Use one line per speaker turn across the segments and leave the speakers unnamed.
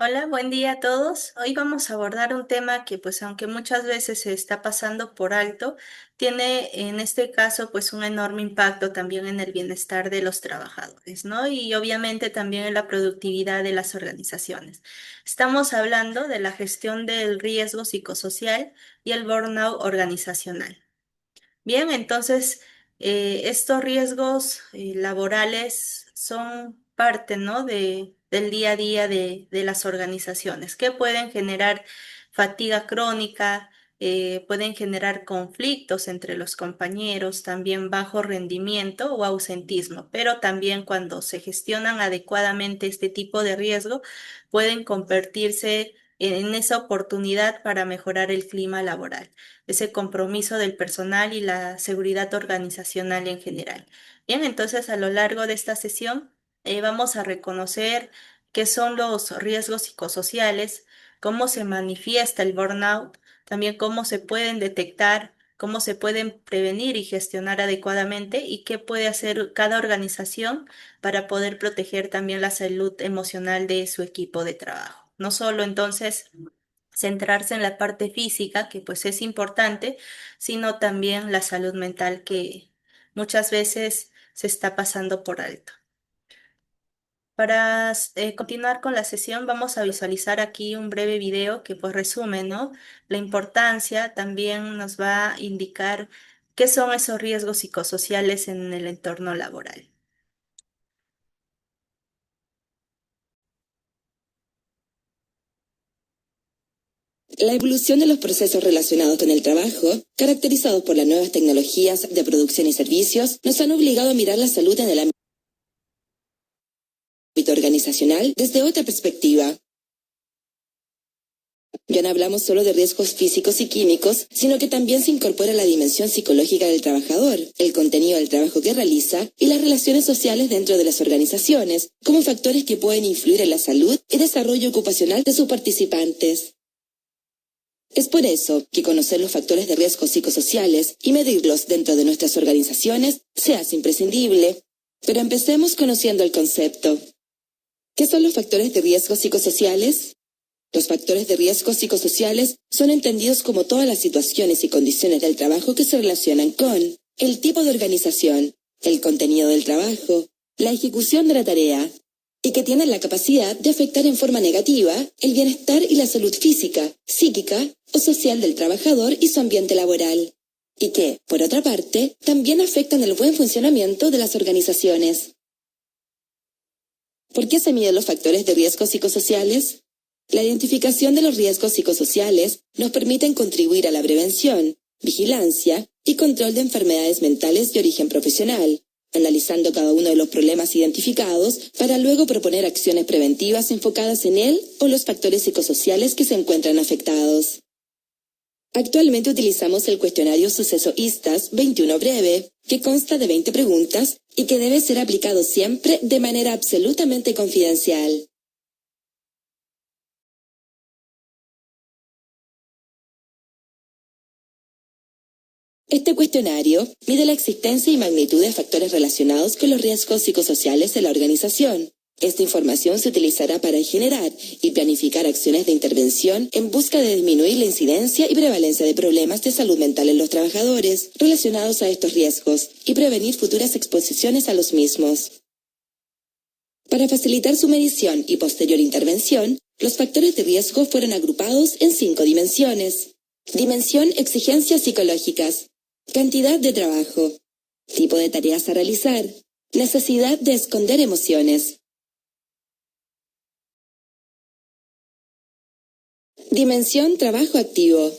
Hola, buen día a todos. Hoy vamos a abordar un tema que, pues, aunque muchas veces se está pasando por alto, tiene en este caso, pues, un enorme impacto también en el bienestar de los trabajadores, ¿no? Y obviamente también en la productividad de las organizaciones. Estamos hablando de la gestión del riesgo psicosocial y el burnout organizacional. Bien, entonces estos riesgos laborales son parte, ¿no? del día a día de las organizaciones que pueden generar fatiga crónica, pueden generar conflictos entre los compañeros, también bajo rendimiento o ausentismo, pero también cuando se gestionan adecuadamente este tipo de riesgo, pueden convertirse en esa oportunidad para mejorar el clima laboral, ese compromiso del personal y la seguridad organizacional en general. Bien, entonces a lo largo de esta sesión vamos a reconocer qué son los riesgos psicosociales, cómo se manifiesta el burnout, también cómo se pueden detectar, cómo se pueden prevenir y gestionar adecuadamente y qué puede hacer cada organización para poder proteger también la salud emocional de su equipo de trabajo. No solo entonces centrarse en la parte física, que pues es importante, sino también la salud mental que muchas veces se está pasando por alto. Para continuar con la sesión, vamos a visualizar aquí un breve video que pues resume, ¿no? La importancia, también nos va a indicar qué son esos riesgos psicosociales en el entorno laboral.
La evolución de los procesos relacionados con el trabajo, caracterizados por las nuevas tecnologías de producción y servicios, nos han obligado a mirar la salud en el ámbito organizacional desde otra perspectiva. Ya no hablamos solo de riesgos físicos y químicos, sino que también se incorpora la dimensión psicológica del trabajador, el contenido del trabajo que realiza y las relaciones sociales dentro de las organizaciones, como factores que pueden influir en la salud y desarrollo ocupacional de sus participantes. Es por eso que conocer los factores de riesgo psicosociales y medirlos dentro de nuestras organizaciones se hace imprescindible. Pero empecemos conociendo el concepto. ¿Qué son los factores de riesgo psicosociales? Los factores de riesgo psicosociales son entendidos como todas las situaciones y condiciones del trabajo que se relacionan con el tipo de organización, el contenido del trabajo, la ejecución de la tarea, y que tienen la capacidad de afectar en forma negativa el bienestar y la salud física, psíquica o social del trabajador y su ambiente laboral, y que, por otra parte, también afectan el buen funcionamiento de las organizaciones. ¿Por qué se miden los factores de riesgo psicosociales? La identificación de los riesgos psicosociales nos permite contribuir a la prevención, vigilancia y control de enfermedades mentales de origen profesional, analizando cada uno de los problemas identificados para luego proponer acciones preventivas enfocadas en él o los factores psicosociales que se encuentran afectados. Actualmente utilizamos el cuestionario Suceso ISTAS 21 breve, que consta de 20 preguntas y que debe ser aplicado siempre de manera absolutamente confidencial. Este cuestionario mide la existencia y magnitud de factores relacionados con los riesgos psicosociales de la organización. Esta información se utilizará para generar y planificar acciones de intervención en busca de disminuir la incidencia y prevalencia de problemas de salud mental en los trabajadores relacionados a estos riesgos y prevenir futuras exposiciones a los mismos. Para facilitar su medición y posterior intervención, los factores de riesgo fueron agrupados en 5 dimensiones. Dimensión: exigencias psicológicas, cantidad de trabajo, tipo de tareas a realizar, necesidad de esconder emociones. Dimensión: trabajo activo,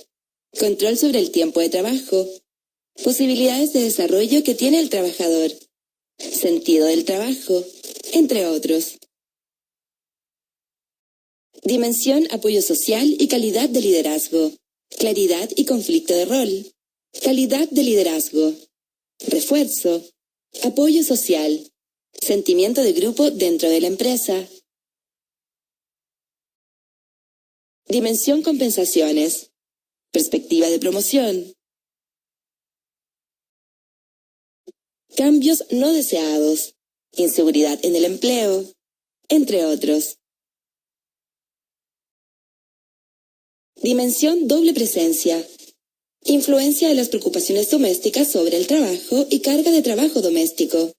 control sobre el tiempo de trabajo, posibilidades de desarrollo que tiene el trabajador, sentido del trabajo, entre otros. Dimensión: apoyo social y calidad de liderazgo, claridad y conflicto de rol, calidad de liderazgo, refuerzo, apoyo social, sentimiento de grupo dentro de la empresa. Dimensión: compensaciones, perspectiva de promoción, cambios no deseados, inseguridad en el empleo, entre otros. Dimensión doble presencia. Influencia de las preocupaciones domésticas sobre el trabajo y carga de trabajo doméstico.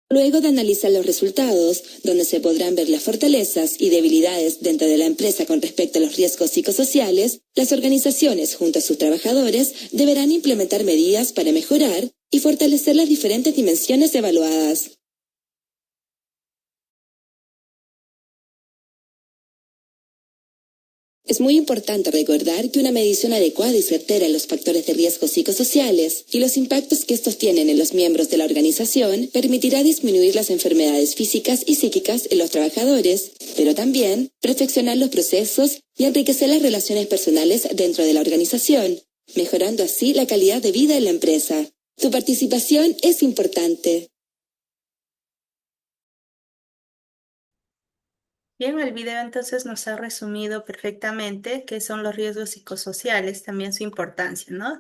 Luego de analizar los resultados, donde se podrán ver las fortalezas y debilidades dentro de la empresa con respecto a los riesgos psicosociales, las organizaciones junto a sus trabajadores deberán implementar medidas para mejorar y fortalecer las diferentes dimensiones evaluadas. Es muy importante recordar que una medición adecuada y certera en los factores de riesgo psicosociales y los impactos que estos tienen en los miembros de la organización permitirá disminuir las enfermedades físicas y psíquicas en los trabajadores, pero también perfeccionar los procesos y enriquecer las relaciones personales dentro de la organización, mejorando así la calidad de vida en la empresa. Tu participación es importante.
Bien, el video entonces nos ha resumido perfectamente qué son los riesgos psicosociales, también su importancia, ¿no?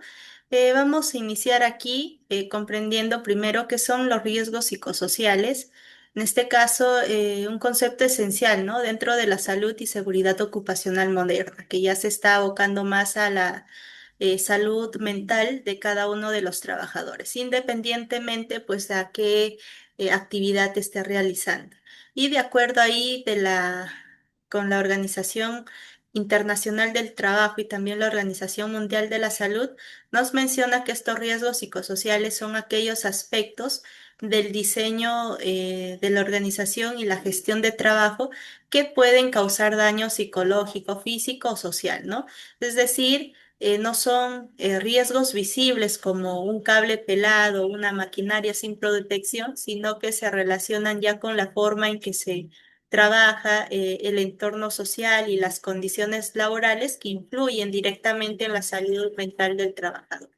Vamos a iniciar aquí comprendiendo primero qué son los riesgos psicosociales. En este caso, un concepto esencial, ¿no? Dentro de la salud y seguridad ocupacional moderna, que ya se está abocando más a la salud mental de cada uno de los trabajadores, independientemente, pues, a qué actividad esté realizando. Y de acuerdo ahí con la Organización Internacional del Trabajo y también la Organización Mundial de la Salud, nos menciona que estos riesgos psicosociales son aquellos aspectos del diseño de la organización y la gestión de trabajo que pueden causar daño psicológico, físico o social, ¿no? Es decir, no son riesgos visibles como un cable pelado, una maquinaria sin protección, sino que se relacionan ya con la forma en que se trabaja, el entorno social y las condiciones laborales que influyen directamente en la salud mental del trabajador.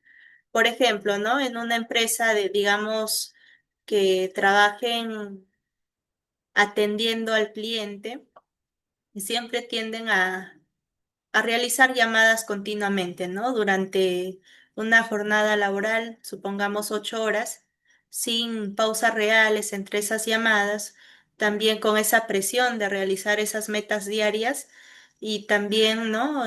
Por ejemplo, ¿no? En una empresa de, digamos, que trabajen atendiendo al cliente, siempre tienden a realizar llamadas continuamente, ¿no? Durante una jornada laboral, supongamos 8 horas, sin pausas reales entre esas llamadas, también con esa presión de realizar esas metas diarias y también, ¿no?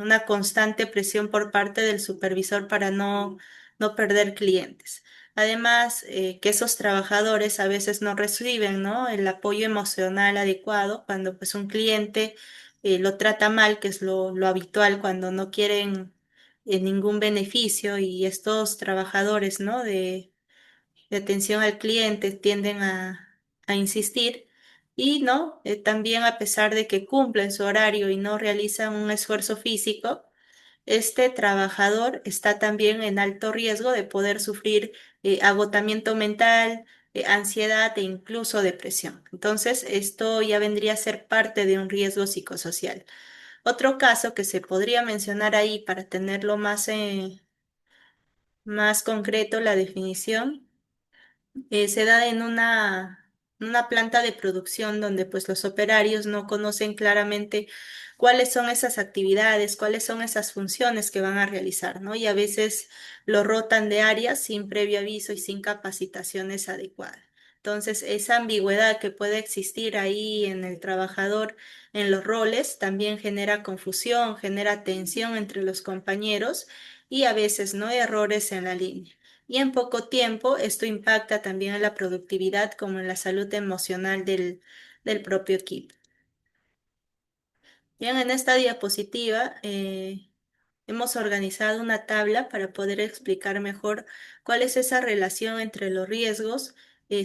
Una constante presión por parte del supervisor para no perder clientes. Además, que esos trabajadores a veces no reciben, ¿no? El apoyo emocional adecuado cuando pues un cliente lo trata mal, que es lo habitual cuando no quieren ningún beneficio y estos trabajadores, ¿no? de atención al cliente tienden a insistir y, ¿no? También a pesar de que cumplen su horario y no realizan un esfuerzo físico, este trabajador está también en alto riesgo de poder sufrir agotamiento mental, ansiedad e incluso depresión. Entonces, esto ya vendría a ser parte de un riesgo psicosocial. Otro caso que se podría mencionar ahí para tenerlo más concreto, la definición se da en una planta de producción donde pues los operarios no conocen claramente cuáles son esas actividades, cuáles son esas funciones que van a realizar, ¿no? Y a veces lo rotan de áreas sin previo aviso y sin capacitaciones adecuadas. Entonces, esa ambigüedad que puede existir ahí en el trabajador, en los roles, también genera confusión, genera tensión entre los compañeros y a veces, ¿no? Errores en la línea. Y en poco tiempo esto impacta también en la productividad como en la salud emocional del propio equipo. Bien, en esta diapositiva hemos organizado una tabla para poder explicar mejor cuál es esa relación entre los riesgos,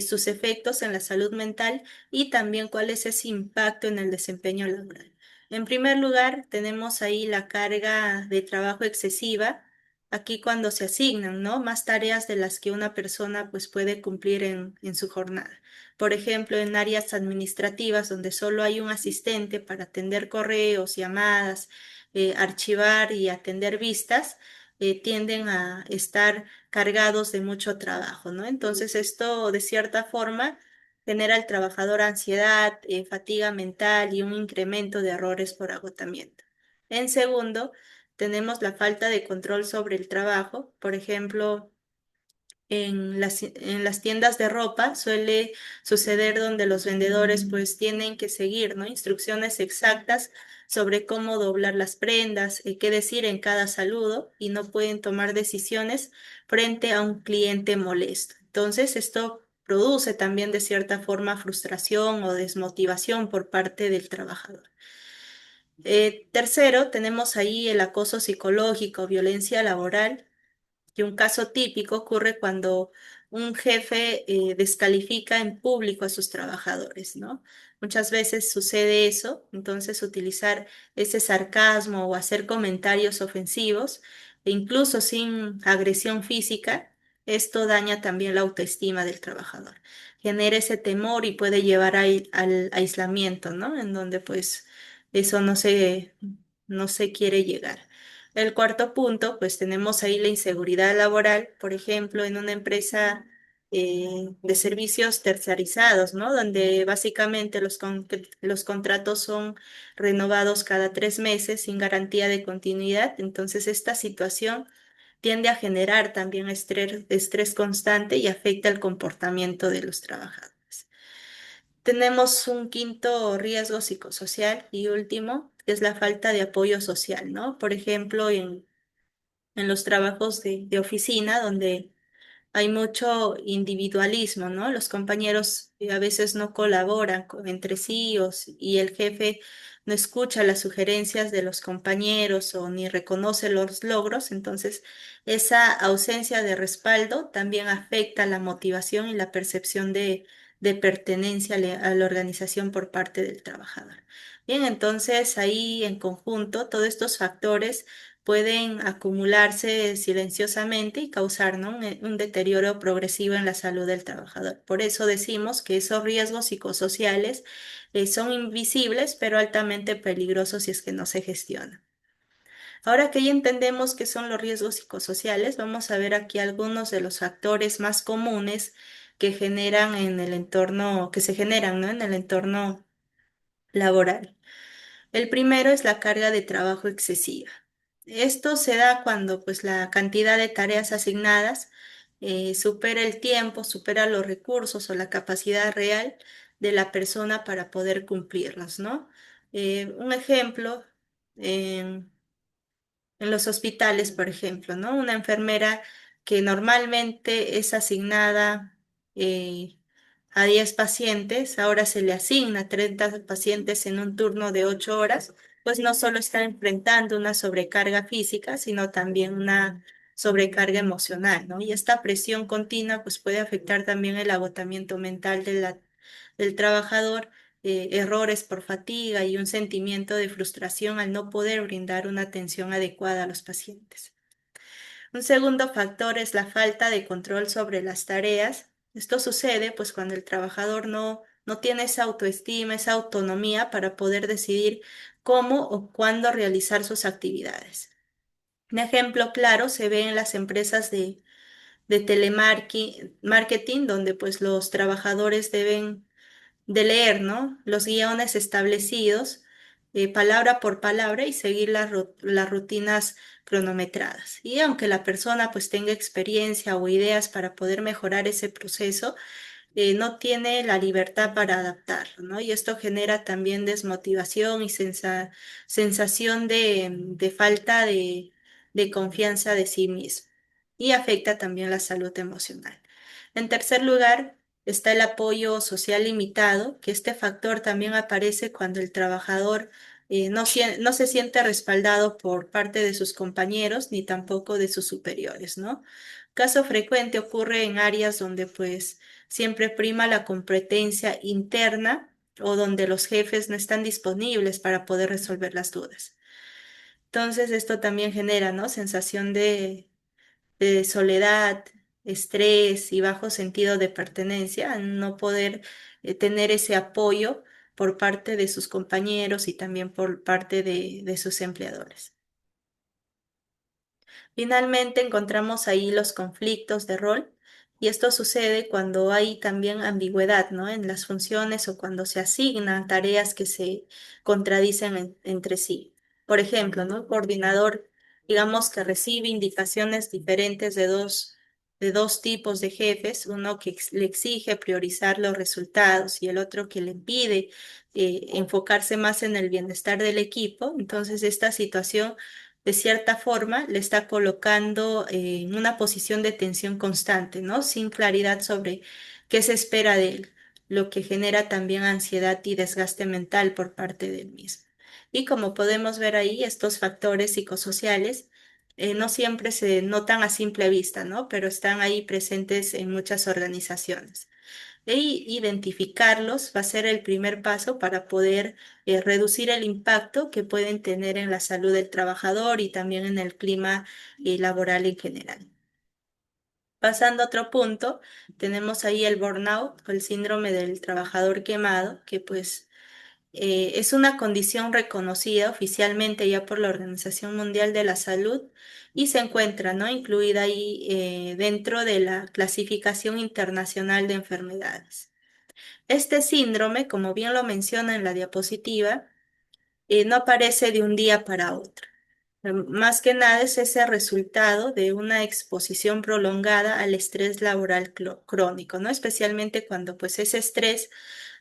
sus efectos en la salud mental y también cuál es ese impacto en el desempeño laboral. En primer lugar, tenemos ahí la carga de trabajo excesiva. Aquí cuando se asignan, ¿no? Más tareas de las que una persona pues puede cumplir en su jornada. Por ejemplo, en áreas administrativas donde solo hay un asistente para atender correos, llamadas, archivar y atender vistas, tienden a estar cargados de mucho trabajo, ¿no? Entonces, esto de cierta forma genera al trabajador ansiedad, fatiga mental y un incremento de errores por agotamiento. En segundo, tenemos la falta de control sobre el trabajo, por ejemplo, en las tiendas de ropa suele suceder donde los vendedores pues tienen que seguir, ¿no? Instrucciones exactas sobre cómo doblar las prendas, qué decir en cada saludo y no pueden tomar decisiones frente a un cliente molesto. Entonces, esto produce también de cierta forma frustración o desmotivación por parte del trabajador. Tercero, tenemos ahí el acoso psicológico, violencia laboral. Y un caso típico ocurre cuando un jefe descalifica en público a sus trabajadores, ¿no? Muchas veces sucede eso, entonces utilizar ese sarcasmo o hacer comentarios ofensivos, e incluso sin agresión física, esto daña también la autoestima del trabajador. Genera ese temor y puede llevar al aislamiento, ¿no? En donde pues eso no se quiere llegar. El cuarto punto, pues tenemos ahí la inseguridad laboral, por ejemplo, en una empresa de servicios terciarizados, ¿no? Donde básicamente los contratos son renovados cada 3 meses sin garantía de continuidad. Entonces, esta situación tiende a generar también estrés constante y afecta el comportamiento de los trabajadores. Tenemos un quinto riesgo psicosocial y último, que es la falta de apoyo social, ¿no? Por ejemplo, en los trabajos de oficina, donde hay mucho individualismo, ¿no? Los compañeros a veces no colaboran entre sí y el jefe no escucha las sugerencias de los compañeros o ni reconoce los logros, entonces esa ausencia de respaldo también afecta la motivación y la percepción de pertenencia a la organización por parte del trabajador. Bien, entonces ahí en conjunto todos estos factores pueden acumularse silenciosamente y causar, ¿no? Un deterioro progresivo en la salud del trabajador. Por eso decimos que esos riesgos psicosociales son invisibles, pero altamente peligrosos si es que no se gestionan. Ahora que ya entendemos qué son los riesgos psicosociales, vamos a ver aquí algunos de los factores más comunes que generan en el entorno, que se generan, ¿no? En el entorno laboral. El primero es la carga de trabajo excesiva. Esto se da cuando pues la cantidad de tareas asignadas supera el tiempo, supera los recursos o la capacidad real de la persona para poder cumplirlos, ¿no? Un ejemplo, en los hospitales, por ejemplo, ¿no? Una enfermera que normalmente es asignada eh, a 10 pacientes, ahora se le asigna 30 pacientes en un turno de 8 horas, pues no solo está enfrentando una sobrecarga física, sino también una sobrecarga emocional, ¿no? Y esta presión continua pues puede afectar también el agotamiento mental del trabajador, errores por fatiga y un sentimiento de frustración al no poder brindar una atención adecuada a los pacientes. Un segundo factor es la falta de control sobre las tareas. Esto sucede pues cuando el trabajador no tiene esa autoestima, esa autonomía para poder decidir cómo o cuándo realizar sus actividades. Un ejemplo claro se ve en las empresas de telemarketing, donde pues los trabajadores deben de leer, ¿no? Los guiones establecidos, palabra por palabra y seguir las rutinas cronometradas. Y aunque la persona pues tenga experiencia o ideas para poder mejorar ese proceso, no tiene la libertad para adaptarlo, ¿no? Y esto genera también desmotivación y sensación de falta de confianza de sí mismo y afecta también la salud emocional. En tercer lugar, está el apoyo social limitado, que este factor también aparece cuando el trabajador no se siente respaldado por parte de sus compañeros ni tampoco de sus superiores, ¿no? Caso frecuente ocurre en áreas donde pues siempre prima la competencia interna o donde los jefes no están disponibles para poder resolver las dudas. Entonces, esto también genera, ¿no? Sensación de soledad, estrés y bajo sentido de pertenencia, al no poder tener ese apoyo por parte de sus compañeros y también por parte de sus empleadores. Finalmente encontramos ahí los conflictos de rol y esto sucede cuando hay también ambigüedad, ¿no? En las funciones o cuando se asignan tareas que se contradicen entre sí. Por ejemplo, ¿no? El coordinador, digamos que recibe indicaciones diferentes de dos tipos de jefes, uno que le exige priorizar los resultados y el otro que le impide enfocarse más en el bienestar del equipo. Entonces, esta situación, de cierta forma, le está colocando en una posición de tensión constante, ¿no? Sin claridad sobre qué se espera de él, lo que genera también ansiedad y desgaste mental por parte del mismo. Y como podemos ver ahí, estos factores psicosociales no siempre se notan a simple vista, ¿no? Pero están ahí presentes en muchas organizaciones. E identificarlos va a ser el primer paso para poder reducir el impacto que pueden tener en la salud del trabajador y también en el clima laboral en general. Pasando a otro punto, tenemos ahí el burnout o el síndrome del trabajador quemado, que pues es una condición reconocida oficialmente ya por la Organización Mundial de la Salud y se encuentra, ¿no? Incluida ahí dentro de la clasificación internacional de enfermedades. Este síndrome, como bien lo menciona en la diapositiva, no aparece de un día para otro. Más que nada es ese resultado de una exposición prolongada al estrés laboral crónico, ¿no? Especialmente cuando pues ese estrés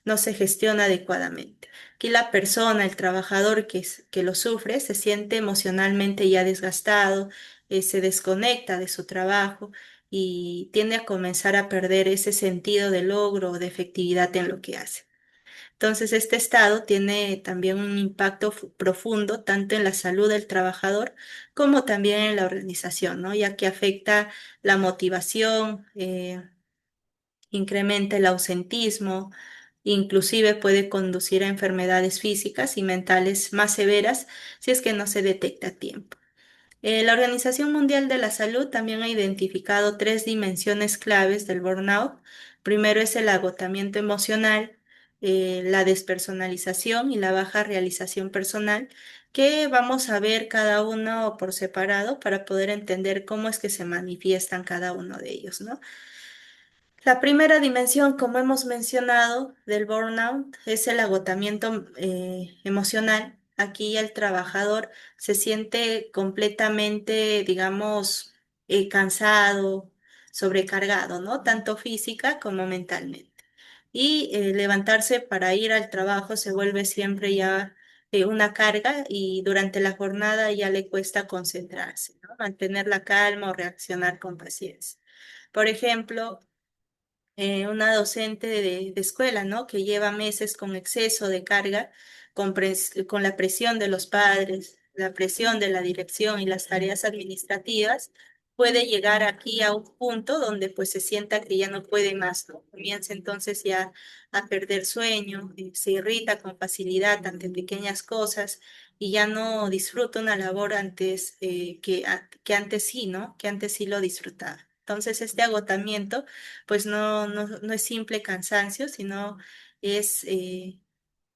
no se gestiona adecuadamente. Aquí la persona, el trabajador que lo sufre, se siente emocionalmente ya desgastado, se desconecta de su trabajo y tiende a comenzar a perder ese sentido de logro o de efectividad en lo que hace. Entonces, este estado tiene también un impacto profundo tanto en la salud del trabajador como también en la organización, ¿no? Ya que afecta la motivación, incrementa el ausentismo, inclusive puede conducir a enfermedades físicas y mentales más severas si es que no se detecta a tiempo. La Organización Mundial de la Salud también ha identificado tres dimensiones claves del burnout. Primero es el agotamiento emocional, la despersonalización y la baja realización personal, que vamos a ver cada uno por separado para poder entender cómo es que se manifiestan cada uno de ellos, ¿no? La primera dimensión, como hemos mencionado, del burnout es el agotamiento emocional. Aquí el trabajador se siente completamente, digamos, cansado, sobrecargado, ¿no? Tanto física como mentalmente. Y levantarse para ir al trabajo se vuelve siempre ya una carga y durante la jornada ya le cuesta concentrarse, ¿no? Mantener la calma o reaccionar con paciencia. Por ejemplo, una docente de escuela, ¿no? Que lleva meses con exceso de carga, con la presión de los padres, la presión de la dirección y las tareas administrativas, puede llegar aquí a un punto donde pues se sienta que ya no puede más, ¿no? Comienza entonces ya a perder sueño, se irrita con facilidad ante pequeñas cosas y ya no disfruta una labor antes que antes sí, ¿no? Que antes sí lo disfrutaba. Entonces, este agotamiento pues no es simple cansancio, sino es, eh,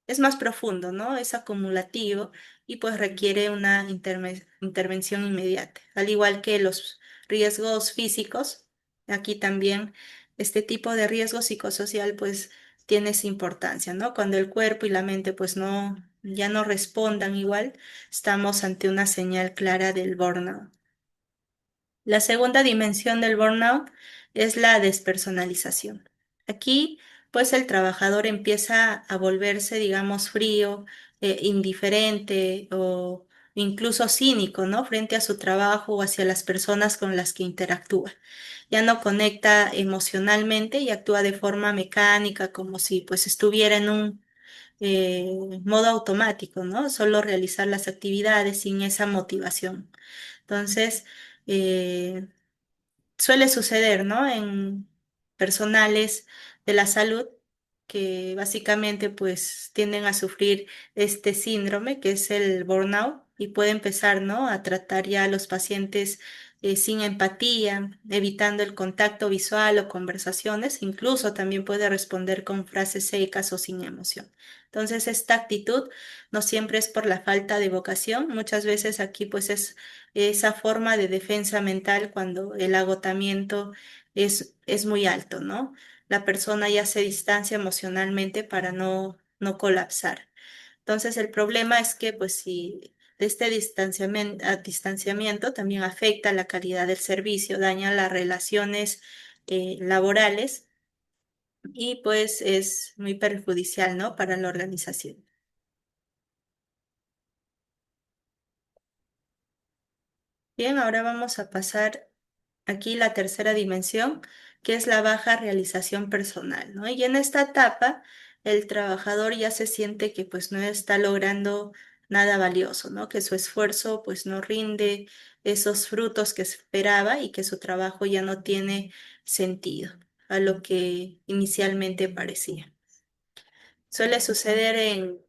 es más profundo, ¿no? Es acumulativo y pues requiere una intervención inmediata. Al igual que los riesgos físicos, aquí también este tipo de riesgo psicosocial pues tiene su importancia, ¿no? Cuando el cuerpo y la mente pues ya no respondan igual, estamos ante una señal clara del burnout. La segunda dimensión del burnout es la despersonalización. Aquí, pues el trabajador empieza a volverse, digamos, frío, indiferente o incluso cínico, ¿no? Frente a su trabajo o hacia las personas con las que interactúa. Ya no conecta emocionalmente y actúa de forma mecánica, como si pues estuviera en un modo automático, ¿no? Solo realizar las actividades sin esa motivación. Entonces, eh, suele suceder, ¿no? En personales de la salud que básicamente pues tienden a sufrir este síndrome que es el burnout y puede empezar, ¿no? A tratar ya a los pacientes sin empatía, evitando el contacto visual o conversaciones, incluso también puede responder con frases secas o sin emoción. Entonces, esta actitud no siempre es por la falta de vocación, muchas veces aquí pues es esa forma de defensa mental cuando el agotamiento es muy alto, ¿no? La persona ya se distancia emocionalmente para no colapsar. Entonces, el problema es que, pues, si Este distanciamiento también afecta la calidad del servicio, daña las relaciones laborales y pues es muy perjudicial, ¿no? Para la organización. Bien, ahora vamos a pasar aquí la tercera dimensión, que es la baja realización personal, ¿no? Y en esta etapa, el trabajador ya se siente que pues no está logrando nada valioso, ¿no? Que su esfuerzo pues no rinde esos frutos que esperaba y que su trabajo ya no tiene sentido a lo que inicialmente parecía. Suele suceder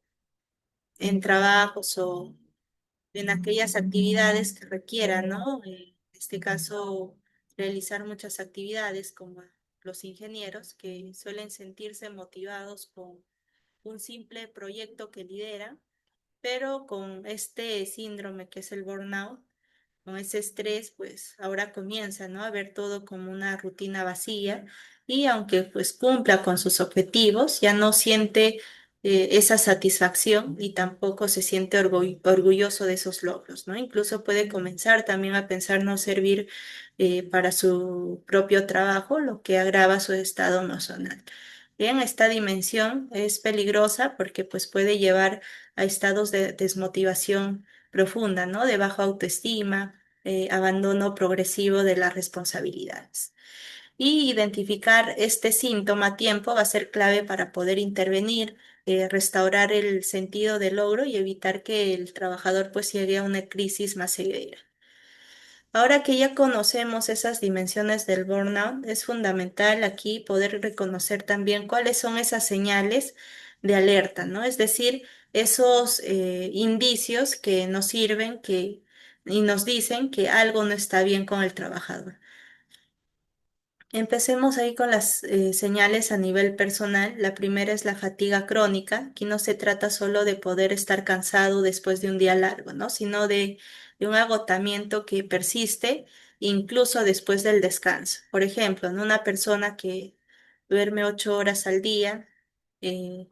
en trabajos o en aquellas actividades que requieran, ¿no? En este caso, realizar muchas actividades como los ingenieros que suelen sentirse motivados con un simple proyecto que lideran, pero con este síndrome que es el burnout, con ese estrés, pues ahora comienza, ¿no? A ver todo como una rutina vacía y aunque pues cumpla con sus objetivos, ya no siente esa satisfacción y tampoco se siente orgulloso de esos logros, ¿no? Incluso puede comenzar también a pensar no servir para su propio trabajo, lo que agrava su estado emocional. Bien, esta dimensión es peligrosa porque pues puede llevar a estados de desmotivación profunda, ¿no? De baja autoestima, abandono progresivo de las responsabilidades. Y identificar este síntoma a tiempo va a ser clave para poder intervenir, restaurar el sentido del logro y evitar que el trabajador pues llegue a una crisis más severa. Ahora que ya conocemos esas dimensiones del burnout, es fundamental aquí poder reconocer también cuáles son esas señales de alerta, ¿no? Es decir, esos indicios que nos sirven y nos dicen que algo no está bien con el trabajador. Empecemos ahí con las señales a nivel personal. La primera es la fatiga crónica. Aquí no se trata solo de poder estar cansado después de un día largo, ¿no? Sino de un agotamiento que persiste incluso después del descanso. Por ejemplo, en una persona que duerme 8 horas al día, eh,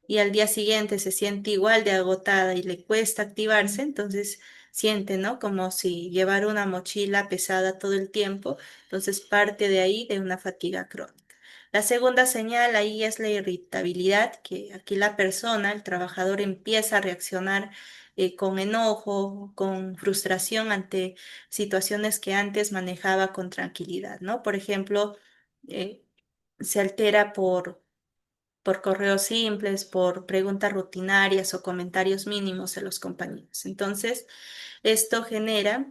y al día siguiente se siente igual de agotada y le cuesta activarse, entonces siente, ¿no? Como si llevara una mochila pesada todo el tiempo, entonces parte de ahí de una fatiga crónica. La segunda señal ahí es la irritabilidad, que aquí la persona, el trabajador, empieza a reaccionar con enojo, con frustración ante situaciones que antes manejaba con tranquilidad, ¿no? Por ejemplo, eh, se altera por correos simples, por preguntas rutinarias o comentarios mínimos de los compañeros. Entonces, esto genera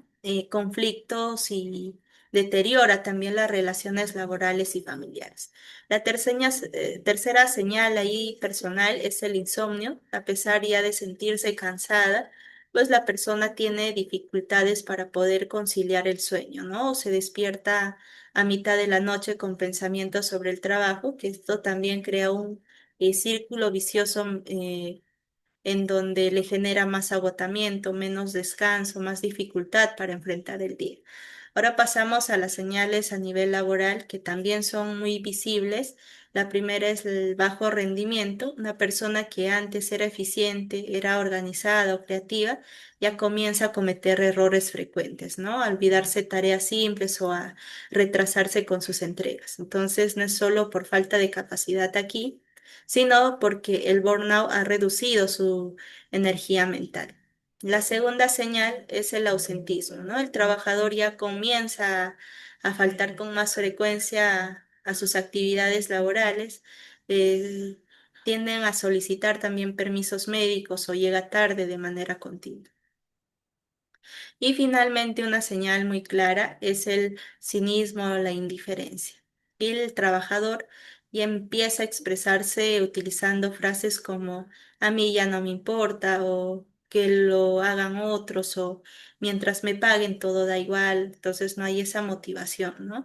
conflictos y deteriora también las relaciones laborales y familiares. La tercera señal ahí personal es el insomnio. A pesar ya de sentirse cansada, pues la persona tiene dificultades para poder conciliar el sueño, ¿no? O se despierta a mitad de la noche con pensamientos sobre el trabajo, que esto también crea un círculo vicioso en donde le genera más agotamiento, menos descanso, más dificultad para enfrentar el día. Ahora pasamos a las señales a nivel laboral que también son muy visibles. La primera es el bajo rendimiento. Una persona que antes era eficiente, era organizada o creativa, ya comienza a cometer errores frecuentes, ¿no? A olvidarse tareas simples o a retrasarse con sus entregas. Entonces, no es solo por falta de capacidad aquí, sino porque el burnout ha reducido su energía mental. La segunda señal es el ausentismo, ¿no? El trabajador ya comienza a faltar con más frecuencia a sus actividades laborales, eh, tienden a solicitar también permisos médicos o llega tarde de manera continua. Y finalmente, una señal muy clara es el cinismo o la indiferencia. El trabajador ya empieza a expresarse utilizando frases como a mí ya no me importa o que lo hagan otros o mientras me paguen todo da igual, entonces no hay esa motivación, ¿no?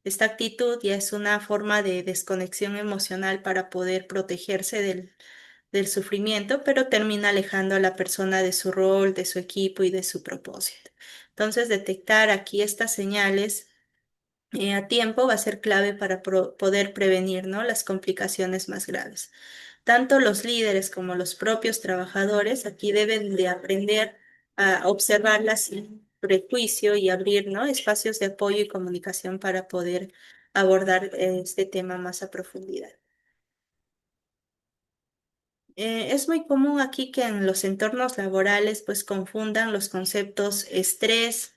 Esta actitud ya es una forma de desconexión emocional para poder protegerse del sufrimiento, pero termina alejando a la persona de su rol, de su equipo y de su propósito. Entonces, detectar aquí estas señales a tiempo va a ser clave para poder prevenir, ¿no? Las complicaciones más graves. Tanto los líderes como los propios trabajadores aquí deben de aprender a observarlas sin prejuicio y abrir, ¿no? Espacios de apoyo y comunicación para poder abordar este tema más a profundidad. Es muy común aquí que en los entornos laborales pues confundan los conceptos estrés,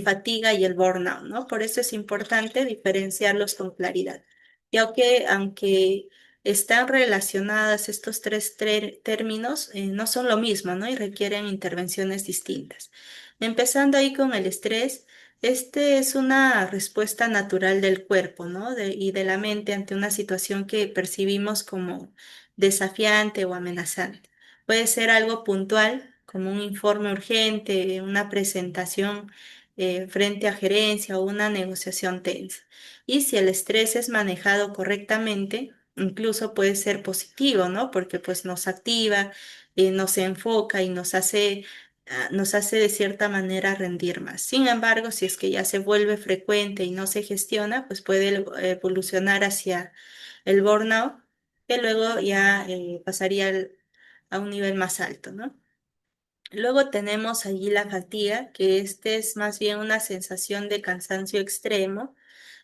fatiga y el burnout, ¿no? Por eso es importante diferenciarlos con claridad. Y aunque están relacionadas estos tres términos, no son lo mismo, ¿no? Y requieren intervenciones distintas. Empezando ahí con el estrés, este es una respuesta natural del cuerpo, ¿no? Y de la mente ante una situación que percibimos como desafiante o amenazante. Puede ser algo puntual, como un informe urgente, una presentación frente a gerencia o una negociación tensa. Y si el estrés es manejado correctamente, incluso puede ser positivo, ¿no? Porque pues nos activa, nos enfoca y nos hace de cierta manera rendir más. Sin embargo, si es que ya se vuelve frecuente y no se gestiona, pues puede evolucionar hacia el burnout, que luego ya pasaría a un nivel más alto, ¿no? Luego tenemos allí la fatiga, que este es más bien una sensación de cansancio extremo,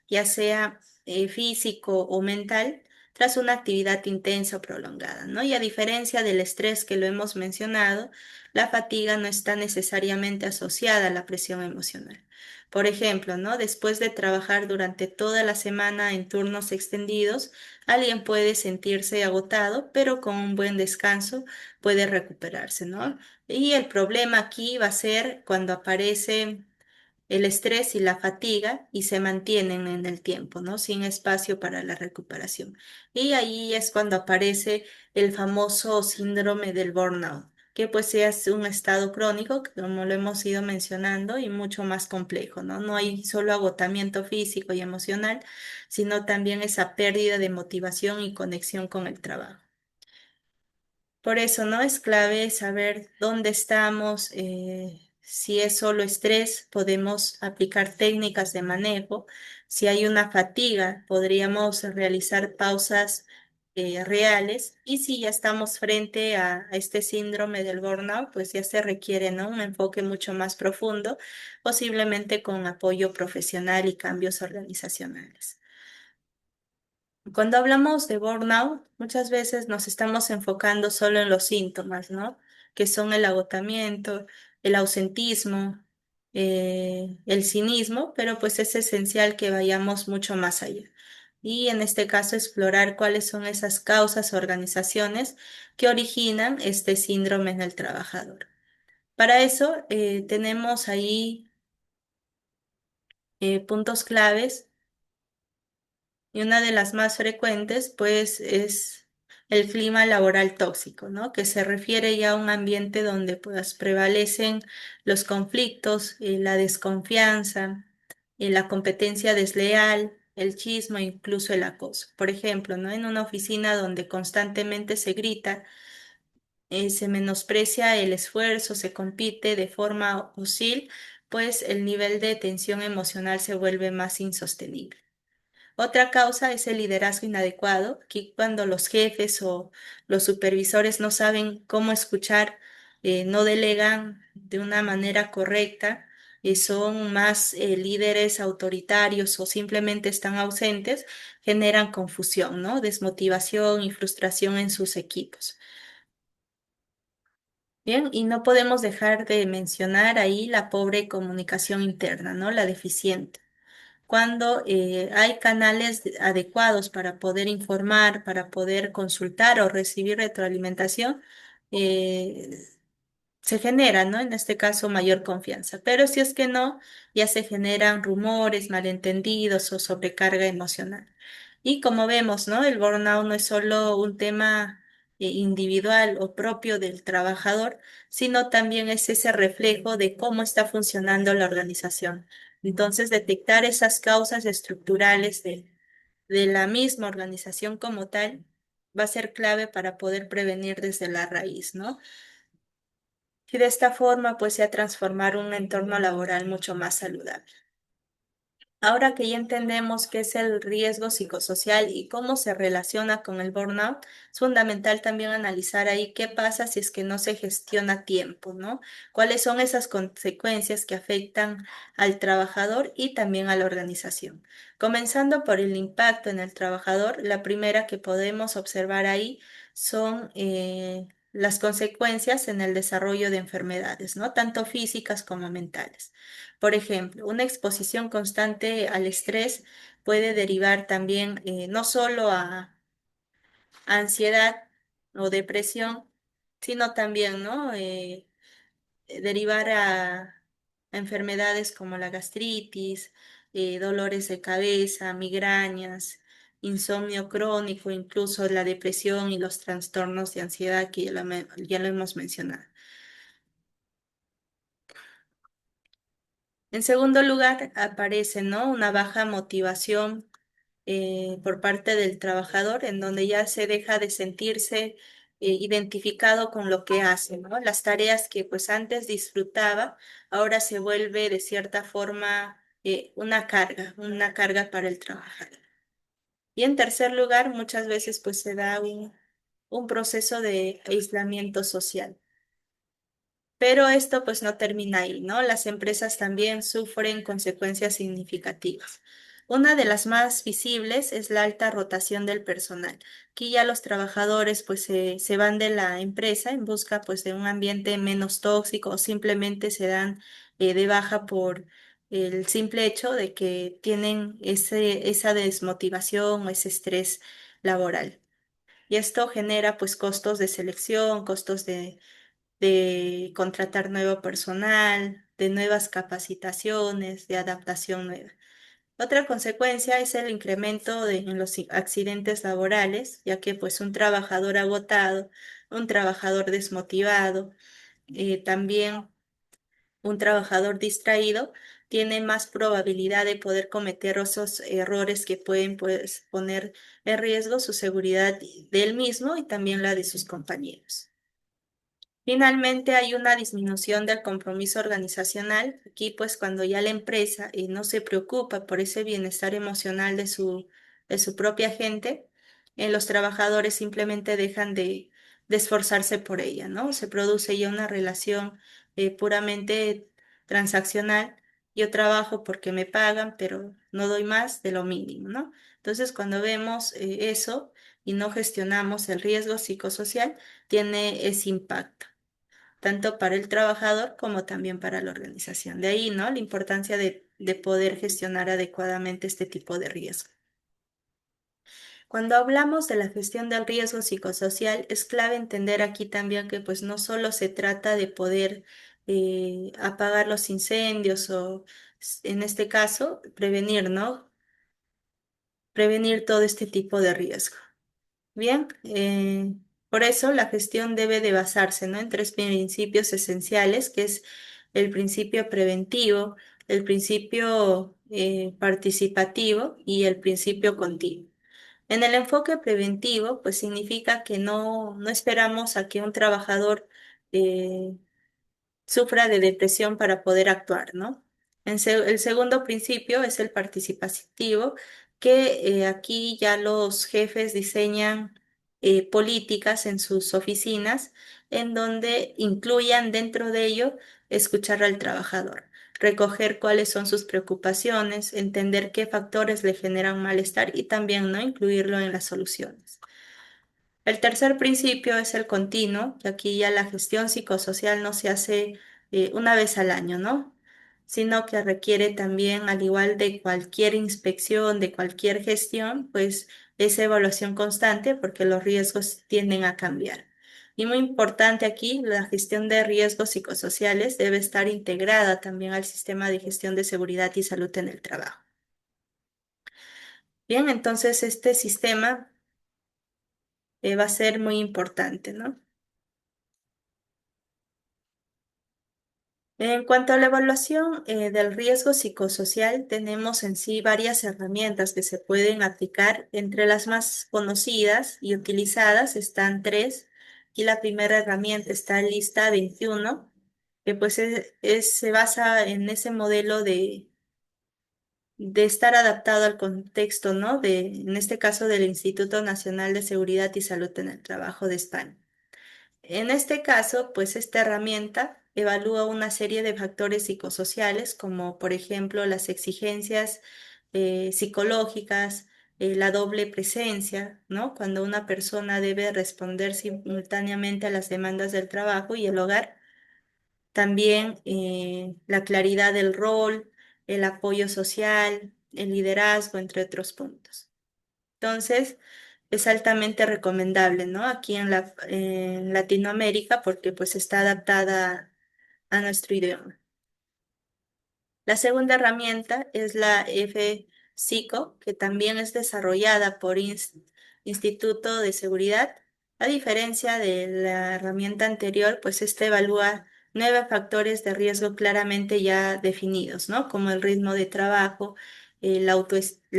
ya sea físico o mental, tras una actividad intensa o prolongada, ¿no? Y a diferencia del estrés que lo hemos mencionado, la fatiga no está necesariamente asociada a la presión emocional. Por ejemplo, ¿no? Después de trabajar durante toda la semana en turnos extendidos, alguien puede sentirse agotado, pero con un buen descanso puede recuperarse, ¿no? Y el problema aquí va a ser cuando aparece el estrés y la fatiga y se mantienen en el tiempo, ¿no? Sin espacio para la recuperación. Y ahí es cuando aparece el famoso síndrome del burnout, que pues es un estado crónico, como lo hemos ido mencionando, y mucho más complejo, ¿no? No hay solo agotamiento físico y emocional, sino también esa pérdida de motivación y conexión con el trabajo. Por eso, ¿no? Es clave saber dónde estamos, si es solo estrés, podemos aplicar técnicas de manejo. Si hay una fatiga, podríamos realizar pausas reales. Y si ya estamos frente a este síndrome del burnout, pues ya se requiere, ¿no? Un enfoque mucho más profundo, posiblemente con apoyo profesional y cambios organizacionales. Cuando hablamos de burnout, muchas veces nos estamos enfocando solo en los síntomas, ¿no? Que son el agotamiento, el ausentismo, el cinismo, pero pues es esencial que vayamos mucho más allá. Y en este caso, explorar cuáles son esas causas o organizaciones que originan este síndrome en el trabajador. Para eso, tenemos ahí puntos claves. Y una de las más frecuentes, pues, es el clima laboral tóxico, ¿no? Que se refiere ya a un ambiente donde, pues, prevalecen los conflictos, la desconfianza, la competencia desleal, el chisme, incluso el acoso. Por ejemplo, ¿no? En una oficina donde constantemente se grita, se menosprecia el esfuerzo, se compite de forma hostil, pues el nivel de tensión emocional se vuelve más insostenible. Otra causa es el liderazgo inadecuado, que cuando los jefes o los supervisores no saben cómo escuchar, no delegan de una manera correcta, son más líderes autoritarios o simplemente están ausentes, generan confusión, ¿no? Desmotivación y frustración en sus equipos. Bien, y no podemos dejar de mencionar ahí la pobre comunicación interna, ¿no? La deficiente cuando hay canales adecuados para poder informar, para poder consultar o recibir retroalimentación, eh, se genera, ¿no? En este caso, mayor confianza. Pero si es que no, ya se generan rumores, malentendidos o sobrecarga emocional. Y como vemos, ¿no? El burnout no es solo un tema individual o propio del trabajador, sino también es ese reflejo de cómo está funcionando la organización. Entonces, detectar esas causas estructurales de la misma organización como tal va a ser clave para poder prevenir desde la raíz, ¿no? Y de esta forma, pues, sea transformar un entorno laboral mucho más saludable. Ahora que ya entendemos qué es el riesgo psicosocial y cómo se relaciona con el burnout, es fundamental también analizar ahí qué pasa si es que no se gestiona a tiempo, ¿no? ¿Cuáles son esas consecuencias que afectan al trabajador y también a la organización? Comenzando por el impacto en el trabajador, la primera que podemos observar ahí son las consecuencias en el desarrollo de enfermedades, ¿no? Tanto físicas como mentales. Por ejemplo, una exposición constante al estrés puede derivar también no solo a ansiedad o depresión, sino también, ¿no? Derivar a enfermedades como la gastritis, dolores de cabeza, migrañas, insomnio crónico, incluso la depresión y los trastornos de ansiedad que ya lo hemos mencionado. En segundo lugar, aparece, ¿no? Una baja motivación por parte del trabajador, en donde ya se deja de sentirse identificado con lo que hace, ¿no? Las tareas que pues antes disfrutaba, ahora se vuelve de cierta forma una carga para el trabajador. Y en tercer lugar, muchas veces pues se da un proceso de aislamiento social. Pero esto pues no termina ahí, ¿no? Las empresas también sufren consecuencias significativas. Una de las más visibles es la alta rotación del personal. Aquí ya los trabajadores pues se van de la empresa en busca pues de un ambiente menos tóxico o simplemente se dan de baja por el simple hecho de que tienen esa desmotivación o ese estrés laboral. Y esto genera pues costos de selección, costos de contratar nuevo personal, de nuevas capacitaciones, de adaptación nueva. Otra consecuencia es el incremento en los accidentes laborales, ya que pues un trabajador agotado, un trabajador desmotivado, también un trabajador distraído tiene más probabilidad de poder cometer esos errores que pueden pues, poner en riesgo su seguridad de él mismo y también la de sus compañeros. Finalmente, hay una disminución del compromiso organizacional. Aquí, pues, cuando ya la empresa no se preocupa por ese bienestar emocional de su propia gente, los trabajadores simplemente dejan de esforzarse por ella, ¿no? Se produce ya una relación puramente transaccional. Yo trabajo porque me pagan, pero no doy más de lo mínimo, ¿no? Entonces, cuando vemos eso y no gestionamos el riesgo psicosocial, tiene ese impacto tanto para el trabajador como también para la organización. De ahí, ¿no? La importancia de poder gestionar adecuadamente este tipo de riesgo. Cuando hablamos de la gestión del riesgo psicosocial, es clave entender aquí también que pues no solo se trata de poder apagar los incendios o en este caso prevenir, ¿no? Prevenir todo este tipo de riesgo. Bien, por eso la gestión debe de basarse, ¿no? En tres principios esenciales, que es el principio preventivo, el principio participativo y el principio continuo. En el enfoque preventivo, pues significa que no esperamos a que un trabajador eh, sufra de depresión para poder actuar, ¿no? El segundo principio es el participativo, que aquí ya los jefes diseñan políticas en sus oficinas en donde incluyan dentro de ello escuchar al trabajador, recoger cuáles son sus preocupaciones, entender qué factores le generan malestar y también no incluirlo en las soluciones. El tercer principio es el continuo, que aquí ya la gestión psicosocial no se hace una vez al año, ¿no? Sino que requiere también, al igual de cualquier inspección, de cualquier gestión, pues esa evaluación constante porque los riesgos tienden a cambiar. Y muy importante aquí, la gestión de riesgos psicosociales debe estar integrada también al sistema de gestión de seguridad y salud en el trabajo. Bien, entonces este sistema va a ser muy importante, ¿no? En cuanto a la evaluación del riesgo psicosocial, tenemos en sí varias herramientas que se pueden aplicar. Entre las más conocidas y utilizadas están tres. Y la primera herramienta está lista 21, que pues se basa en ese modelo de estar adaptado al contexto, ¿no? En este caso, del Instituto Nacional de Seguridad y Salud en el Trabajo de España. En este caso, pues esta herramienta evalúa una serie de factores psicosociales, como por ejemplo las exigencias psicológicas, la doble presencia, ¿no? Cuando una persona debe responder simultáneamente a las demandas del trabajo y el hogar. También la claridad del rol, el apoyo social, el liderazgo, entre otros puntos. Entonces, es altamente recomendable, ¿no? Aquí en Latinoamérica, porque pues está adaptada a nuestro idioma. La segunda herramienta es la F-Psico, que también es desarrollada por Instituto de Seguridad. A diferencia de la herramienta anterior, pues esta evalúa 9 factores de riesgo claramente ya definidos, ¿no? Como el ritmo de trabajo, la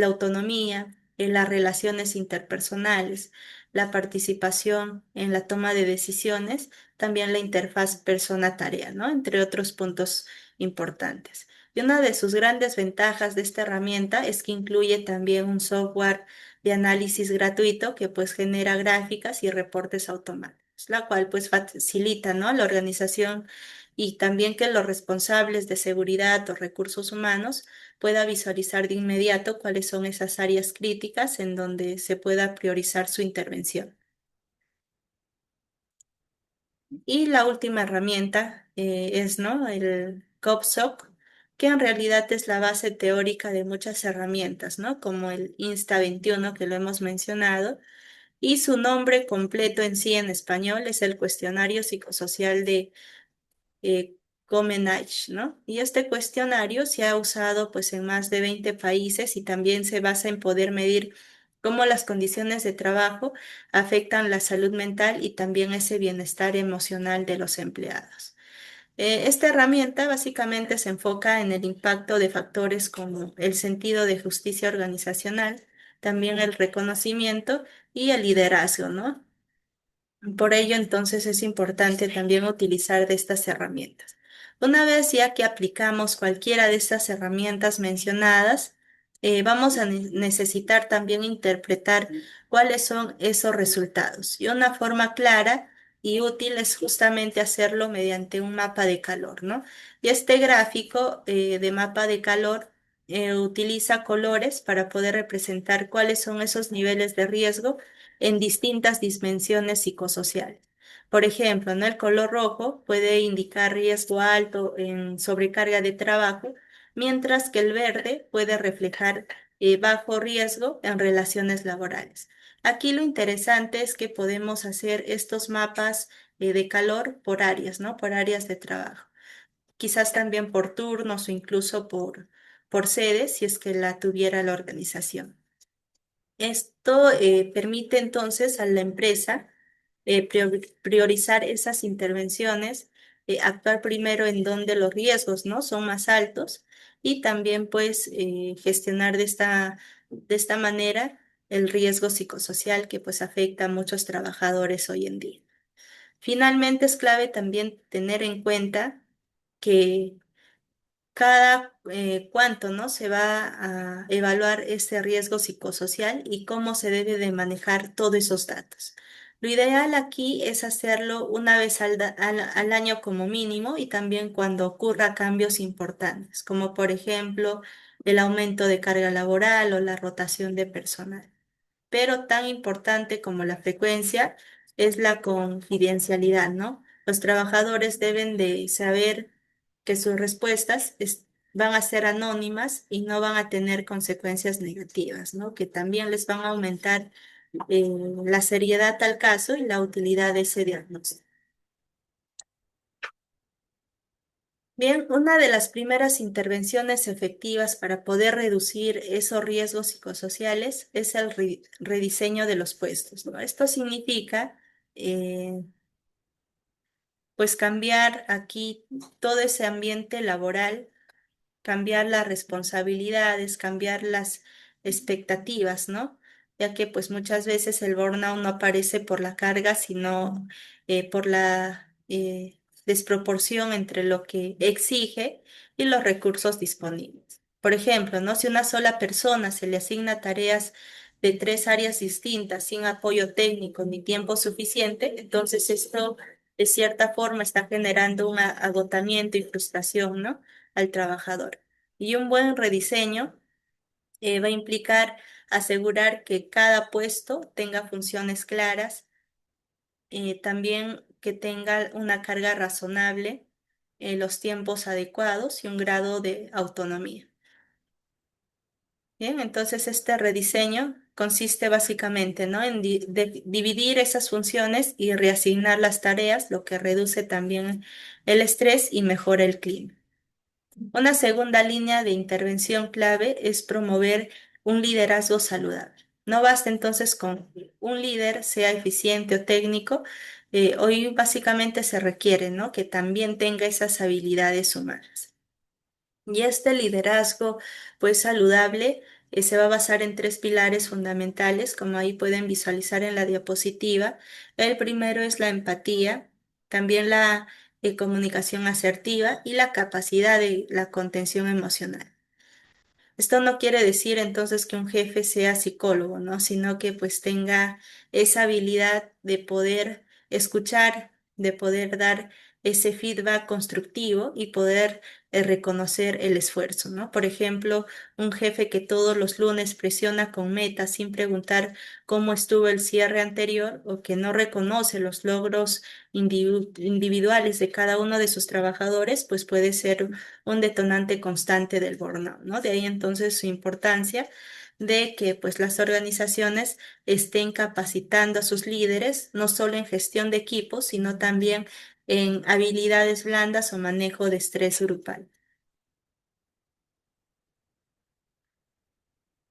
autonomía, las relaciones interpersonales, la participación en la toma de decisiones, también la interfaz persona-tarea, ¿no? Entre otros puntos importantes. Y una de sus grandes ventajas de esta herramienta es que incluye también un software de análisis gratuito que pues genera gráficas y reportes automáticos, la cual pues facilita, ¿no? La organización y también que los responsables de seguridad o recursos humanos pueda visualizar de inmediato cuáles son esas áreas críticas en donde se pueda priorizar su intervención. Y la última herramienta es, ¿no? El COPSOC, que en realidad es la base teórica de muchas herramientas, ¿no? Como el Insta 21 que lo hemos mencionado, y su nombre completo en sí en español es el Cuestionario Psicosocial de Comenage, ¿no? Y este cuestionario se ha usado pues en más de 20 países y también se basa en poder medir cómo las condiciones de trabajo afectan la salud mental y también ese bienestar emocional de los empleados. Esta herramienta básicamente se enfoca en el impacto de factores como el sentido de justicia organizacional, también el reconocimiento y el liderazgo, ¿no? Por ello, entonces, es importante también utilizar de estas herramientas. Una vez ya que aplicamos cualquiera de estas herramientas mencionadas, vamos a necesitar también interpretar cuáles son esos resultados. Y una forma clara y útil es justamente hacerlo mediante un mapa de calor, ¿no? Y este gráfico de mapa de calor utiliza colores para poder representar cuáles son esos niveles de riesgo en distintas dimensiones psicosociales. Por ejemplo, ¿no? El color rojo puede indicar riesgo alto en sobrecarga de trabajo, mientras que el verde puede reflejar bajo riesgo en relaciones laborales. Aquí lo interesante es que podemos hacer estos mapas de calor por áreas, ¿no? Por áreas de trabajo. Quizás también por turnos o incluso por sedes, si es que la tuviera la organización. Esto permite entonces a la empresa priorizar esas intervenciones, actuar primero en donde los riesgos, ¿no? son más altos y también pues gestionar de esta manera el riesgo psicosocial que pues afecta a muchos trabajadores hoy en día. Finalmente es clave también tener en cuenta que cada cuánto, ¿no? se va a evaluar este riesgo psicosocial y cómo se debe de manejar todos esos datos. Lo ideal aquí es hacerlo una vez al año como mínimo y también cuando ocurra cambios importantes, como por ejemplo el aumento de carga laboral o la rotación de personal. Pero tan importante como la frecuencia es la confidencialidad, ¿no? Los trabajadores deben de saber que sus respuestas van a ser anónimas y no van a tener consecuencias negativas, ¿no? Que también les van a aumentar la seriedad al caso y la utilidad de ese diagnóstico. Bien, una de las primeras intervenciones efectivas para poder reducir esos riesgos psicosociales es el rediseño de los puestos, ¿no? Esto significa, eh, pues, cambiar aquí todo ese ambiente laboral, cambiar las responsabilidades, cambiar las expectativas, ¿no? Ya que pues muchas veces el burnout no aparece por la carga, sino por la desproporción entre lo que exige y los recursos disponibles. Por ejemplo, ¿no? Si una sola persona se le asigna tareas de tres áreas distintas sin apoyo técnico ni tiempo suficiente, entonces esto de cierta forma está generando un agotamiento y frustración, ¿no? Al trabajador. Y un buen rediseño va a implicar asegurar que cada puesto tenga funciones claras, también que tenga una carga razonable, los tiempos adecuados y un grado de autonomía. Bien, entonces este rediseño consiste básicamente, ¿no? en dividir esas funciones y reasignar las tareas, lo que reduce también el estrés y mejora el clima. Una segunda línea de intervención clave es promover un liderazgo saludable. No basta entonces con un líder, sea eficiente o técnico, hoy básicamente se requiere, ¿no? Que también tenga esas habilidades humanas. Y este liderazgo, pues saludable, se va a basar en tres pilares fundamentales, como ahí pueden visualizar en la diapositiva. El primero es la empatía, también la comunicación asertiva y la capacidad de la contención emocional. Esto no quiere decir entonces que un jefe sea psicólogo, ¿no? Sino que pues tenga esa habilidad de poder escuchar, de poder dar ese feedback constructivo y poder reconocer el esfuerzo, ¿no? Por ejemplo, un jefe que todos los lunes presiona con metas sin preguntar cómo estuvo el cierre anterior o que no reconoce los logros individuales de cada uno de sus trabajadores, pues puede ser un detonante constante del burnout, ¿no? De ahí entonces su importancia de que pues las organizaciones estén capacitando a sus líderes, no solo en gestión de equipos, sino también en habilidades blandas o manejo de estrés grupal.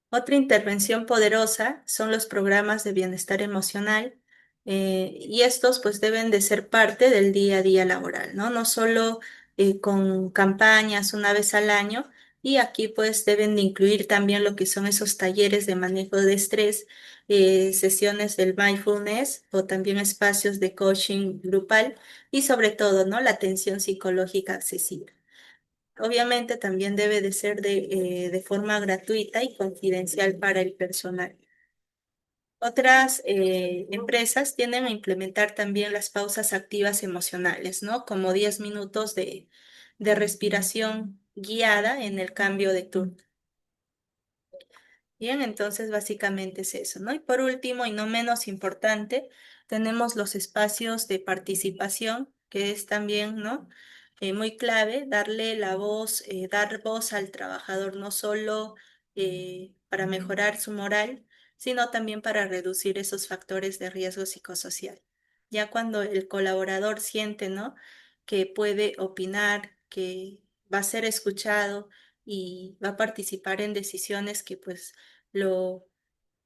Otra intervención poderosa son los programas de bienestar emocional, y estos pues deben de ser parte del día a día laboral, ¿no? No solo con campañas una vez al año, y aquí pues deben de incluir también lo que son esos talleres de manejo de estrés, sesiones del mindfulness o también espacios de coaching grupal y sobre todo, ¿no? La atención psicológica accesible. Obviamente también debe de ser de forma gratuita y confidencial para el personal. Otras empresas tienden a implementar también las pausas activas emocionales, ¿no? Como 10 minutos de respiración guiada en el cambio de turno. Bien, entonces básicamente es eso, ¿no? Y por último, y no menos importante, tenemos los espacios de participación, que es también, ¿no? Muy clave, darle la voz, dar voz al trabajador, no solo para mejorar su moral, sino también para reducir esos factores de riesgo psicosocial. Ya cuando el colaborador siente, ¿no? Que puede opinar, que va a ser escuchado y va a participar en decisiones que pues lo,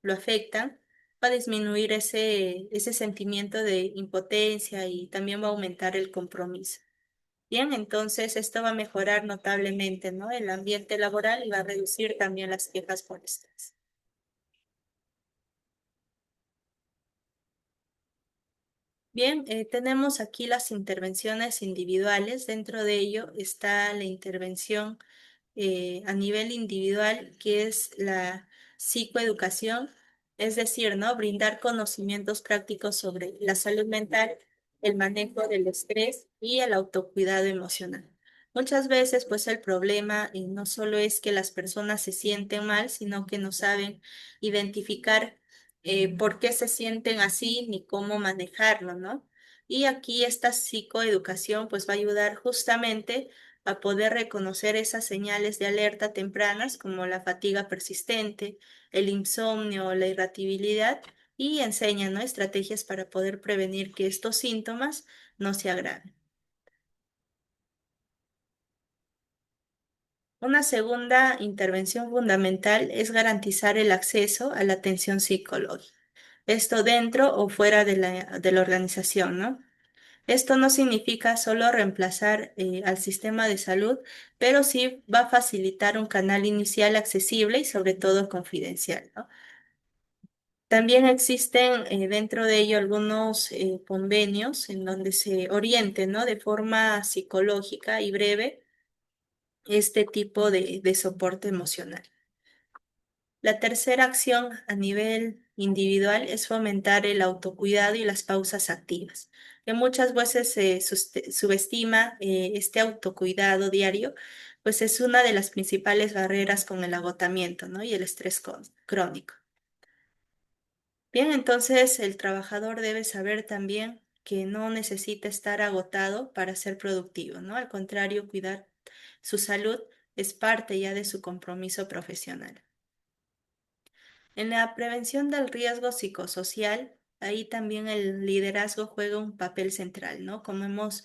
lo afectan, va a disminuir ese sentimiento de impotencia y también va a aumentar el compromiso. Bien, entonces esto va a mejorar notablemente, ¿no? El ambiente laboral y va a reducir también las quejas por estrés. Bien, tenemos aquí las intervenciones individuales. Dentro de ello está la intervención a nivel individual, que es la psicoeducación, es decir, ¿no? Brindar conocimientos prácticos sobre la salud mental, el manejo del estrés y el autocuidado emocional. Muchas veces, pues el problema no solo es que las personas se sienten mal, sino que no saben identificar por qué se sienten así ni cómo manejarlo, ¿no? Y aquí esta psicoeducación pues va a ayudar justamente a poder reconocer esas señales de alerta tempranas como la fatiga persistente, el insomnio o la irritabilidad y enseña, ¿no? Estrategias para poder prevenir que estos síntomas no se agraven. Una segunda intervención fundamental es garantizar el acceso a la atención psicológica. Esto dentro o fuera de la organización, ¿no? Esto no significa solo reemplazar al sistema de salud, pero sí va a facilitar un canal inicial accesible y sobre todo confidencial, ¿no? También existen dentro de ello algunos convenios en donde se oriente, ¿no? De forma psicológica y breve este tipo de soporte emocional. La tercera acción a nivel individual es fomentar el autocuidado y las pausas activas, que muchas veces se subestima este autocuidado diario, pues es una de las principales barreras con el agotamiento, ¿no? Y el estrés crónico. Bien, entonces el trabajador debe saber también que no necesita estar agotado para ser productivo, ¿no? Al contrario, cuidar su salud es parte ya de su compromiso profesional. En la prevención del riesgo psicosocial, ahí también el liderazgo juega un papel central, ¿no? Como hemos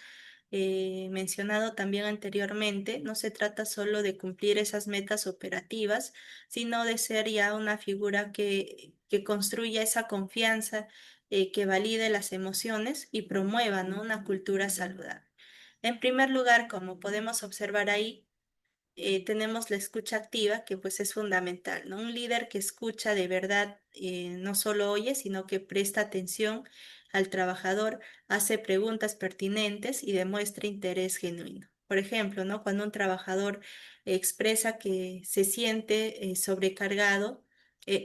mencionado también anteriormente, no se trata solo de cumplir esas metas operativas, sino de ser ya una figura que construya esa confianza, que valide las emociones y promueva, ¿no? Una cultura saludable. En primer lugar, como podemos observar ahí, tenemos la escucha activa, que pues es fundamental, ¿no? Un líder que escucha de verdad, no solo oye, sino que presta atención al trabajador, hace preguntas pertinentes y demuestra interés genuino. Por ejemplo, ¿no? Cuando un trabajador expresa que se siente sobrecargado,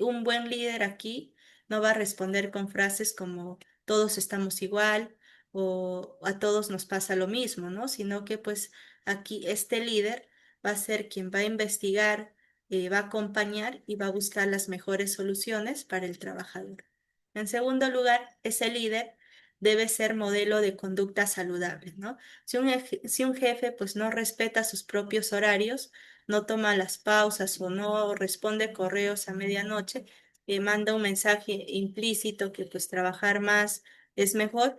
un buen líder aquí no va a responder con frases como todos estamos igual o a todos nos pasa lo mismo, ¿no? Sino que pues aquí este líder va a ser quien va a investigar, va a acompañar y va a buscar las mejores soluciones para el trabajador. En segundo lugar, ese líder debe ser modelo de conducta saludable, ¿no? Si un jefe pues no respeta sus propios horarios, no toma las pausas o no responde correos a medianoche, manda un mensaje implícito que pues trabajar más es mejor,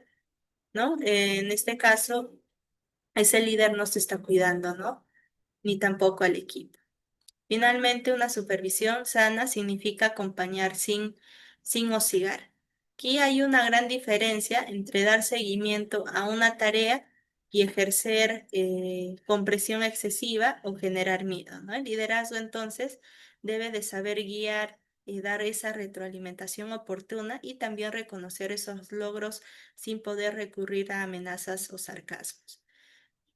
¿no? En este caso, ese líder no se está cuidando, ¿no? Ni tampoco al equipo. Finalmente, una supervisión sana significa acompañar sin hosigar. Aquí hay una gran diferencia entre dar seguimiento a una tarea y ejercer con presión excesiva o generar miedo, ¿no? El liderazgo entonces debe de saber guiar y dar esa retroalimentación oportuna y también reconocer esos logros sin poder recurrir a amenazas o sarcasmos.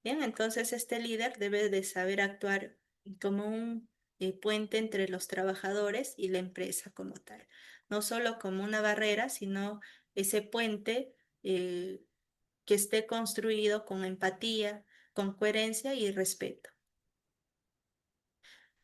Bien, entonces este líder debe de saber actuar como un puente entre los trabajadores y la empresa como tal. No solo como una barrera, sino ese puente eh, que esté construido con empatía, con coherencia y respeto.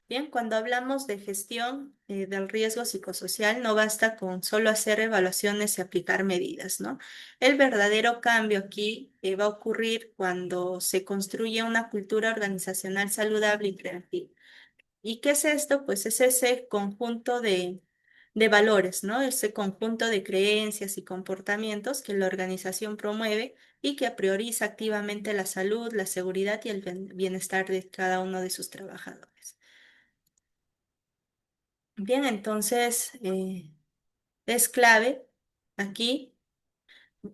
Bien, cuando hablamos de gestión del riesgo psicosocial, no basta con solo hacer evaluaciones y aplicar medidas, ¿no? El verdadero cambio aquí va a ocurrir cuando se construye una cultura organizacional saludable y creativa. ¿Y qué es esto? Pues es ese conjunto de valores, ¿no? Ese conjunto de creencias y comportamientos que la organización promueve y que prioriza activamente la salud, la seguridad y el bienestar de cada uno de sus trabajadores. Bien, entonces es clave aquí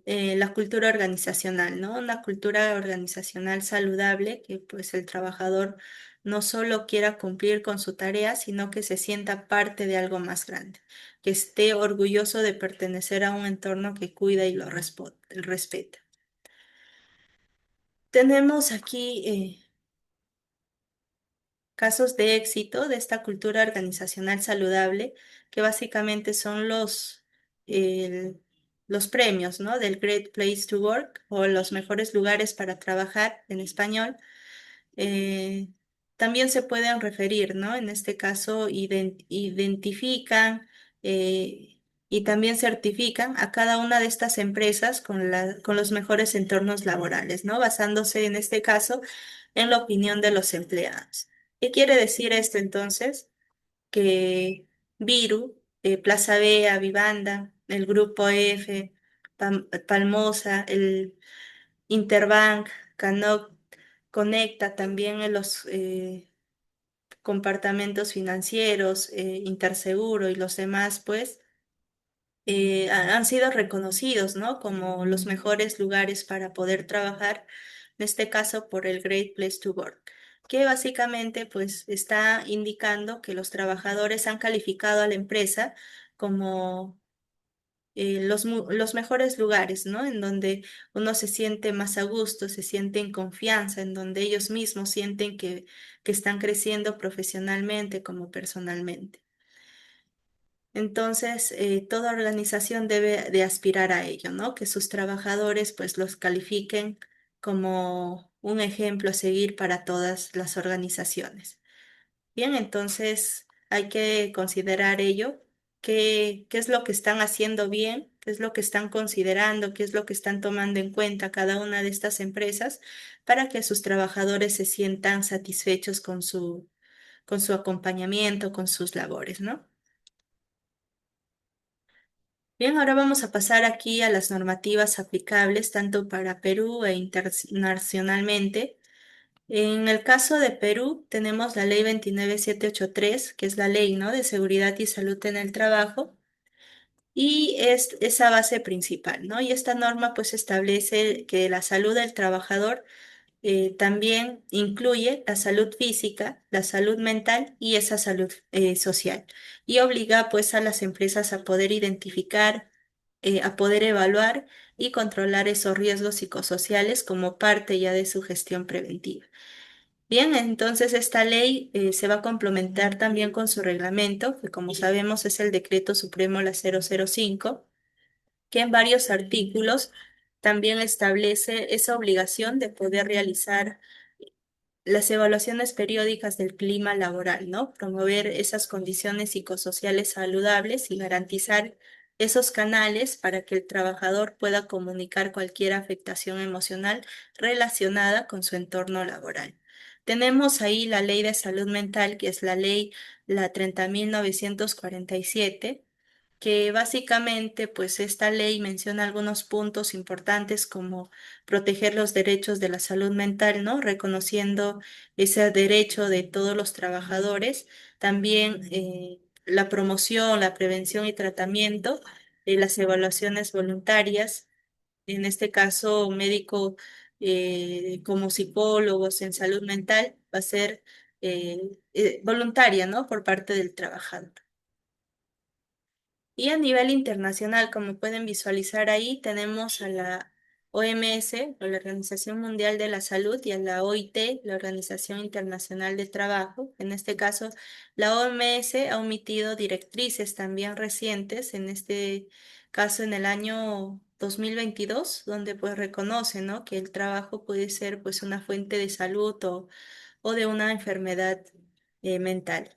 la cultura organizacional, ¿no? Una cultura organizacional saludable que pues el trabajador no solo quiera cumplir con su tarea, sino que se sienta parte de algo más grande, que esté orgulloso de pertenecer a un entorno que cuida y lo respeta. Tenemos aquí casos de éxito de esta cultura organizacional saludable, que básicamente son el- los premios, ¿no? Del Great Place to Work o los mejores lugares para trabajar en español. Eh, También se pueden referir, ¿no? En este caso, identifican y también certifican a cada una de estas empresas con los mejores entornos laborales, ¿no? Basándose en este caso en la opinión de los empleados. ¿Qué quiere decir esto entonces? Que Viru, Plaza Bea, Vivanda, el Grupo F, Palmosa, el Interbank, Canoc, Conecta también en los compartamentos financieros, Interseguro y los demás, pues, han sido reconocidos, ¿no? Como los mejores lugares para poder trabajar, en este caso por el Great Place to Work, que básicamente, pues, está indicando que los trabajadores han calificado a la empresa como los mejores lugares, ¿no? En donde uno se siente más a gusto, se siente en confianza, en donde ellos mismos sienten que están creciendo profesionalmente como personalmente. Entonces, toda organización debe de aspirar a ello, ¿no? Que sus trabajadores pues los califiquen como un ejemplo a seguir para todas las organizaciones. Bien, entonces hay que considerar ello, qué es lo que están haciendo bien, qué es lo que están considerando, qué es lo que están tomando en cuenta cada una de estas empresas para que sus trabajadores se sientan satisfechos con su acompañamiento, con sus labores, ¿no? Bien, ahora vamos a pasar aquí a las normativas aplicables tanto para Perú e internacionalmente. En el caso de Perú, tenemos la ley 29783, que es la ley, ¿no?, de seguridad y salud en el trabajo, y es esa base principal, ¿no? Y esta norma pues establece que la salud del trabajador también incluye la salud física, la salud mental y esa salud social. Y obliga pues a las empresas a poder identificar, a poder evaluar y controlar esos riesgos psicosociales como parte ya de su gestión preventiva. Bien, entonces esta ley se va a complementar también con su reglamento, que como sabemos es el Decreto Supremo la 005, que en varios artículos también establece esa obligación de poder realizar las evaluaciones periódicas del clima laboral, ¿no? Promover esas condiciones psicosociales saludables y garantizar esos canales para que el trabajador pueda comunicar cualquier afectación emocional relacionada con su entorno laboral. Tenemos ahí la Ley de Salud Mental, que es la ley la 30.947, que básicamente pues esta ley menciona algunos puntos importantes como proteger los derechos de la salud mental, ¿no? Reconociendo ese derecho de todos los trabajadores, también la promoción, la prevención y tratamiento, las evaluaciones voluntarias, en este caso médico como psicólogos en salud mental, va a ser voluntaria, ¿no? Por parte del trabajador. Y a nivel internacional, como pueden visualizar ahí, tenemos a la OMS, o la Organización Mundial de la Salud, y a la OIT, la Organización Internacional del Trabajo. En este caso, la OMS ha omitido directrices también recientes, en este caso en el año 2022, donde pues reconoce, ¿no?, que el trabajo puede ser pues una fuente de salud o de una enfermedad mental,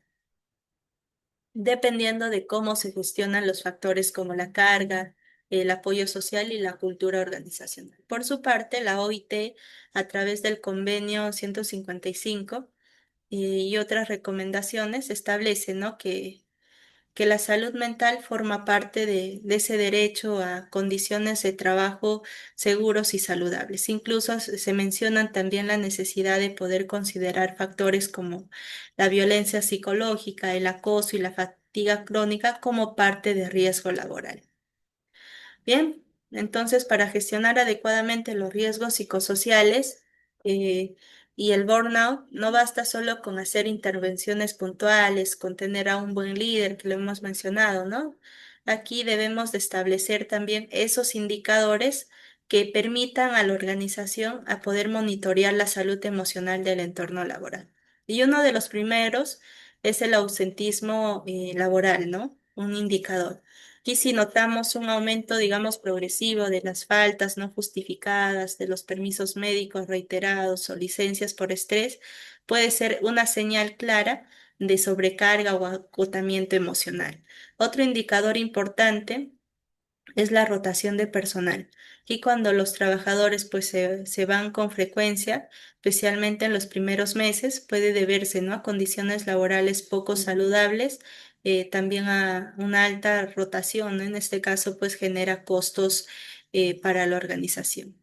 dependiendo de cómo se gestionan los factores como la carga, el apoyo social y la cultura organizacional. Por su parte, la OIT, a través del convenio 155 y otras recomendaciones, establece, ¿no?, que la salud mental forma parte de ese derecho a condiciones de trabajo seguros y saludables. Incluso se mencionan también la necesidad de poder considerar factores como la violencia psicológica, el acoso y la fatiga crónica como parte de riesgo laboral. Bien, entonces para gestionar adecuadamente los riesgos psicosociales eh, y el burnout, no basta solo con hacer intervenciones puntuales, con tener a un buen líder, que lo hemos mencionado, ¿no? Aquí debemos de establecer también esos indicadores que permitan a la organización a poder monitorear la salud emocional del entorno laboral. Y uno de los primeros es el ausentismo laboral, ¿no? Un indicador. Y si notamos un aumento, digamos, progresivo de las faltas no justificadas, de los permisos médicos reiterados o licencias por estrés, puede ser una señal clara de sobrecarga o agotamiento emocional. Otro indicador importante es la rotación de personal. Y cuando los trabajadores pues se van con frecuencia, especialmente en los primeros meses, puede deberse, ¿no?, a condiciones laborales poco saludables, también a una alta rotación, ¿no? En este caso pues genera costos para la organización.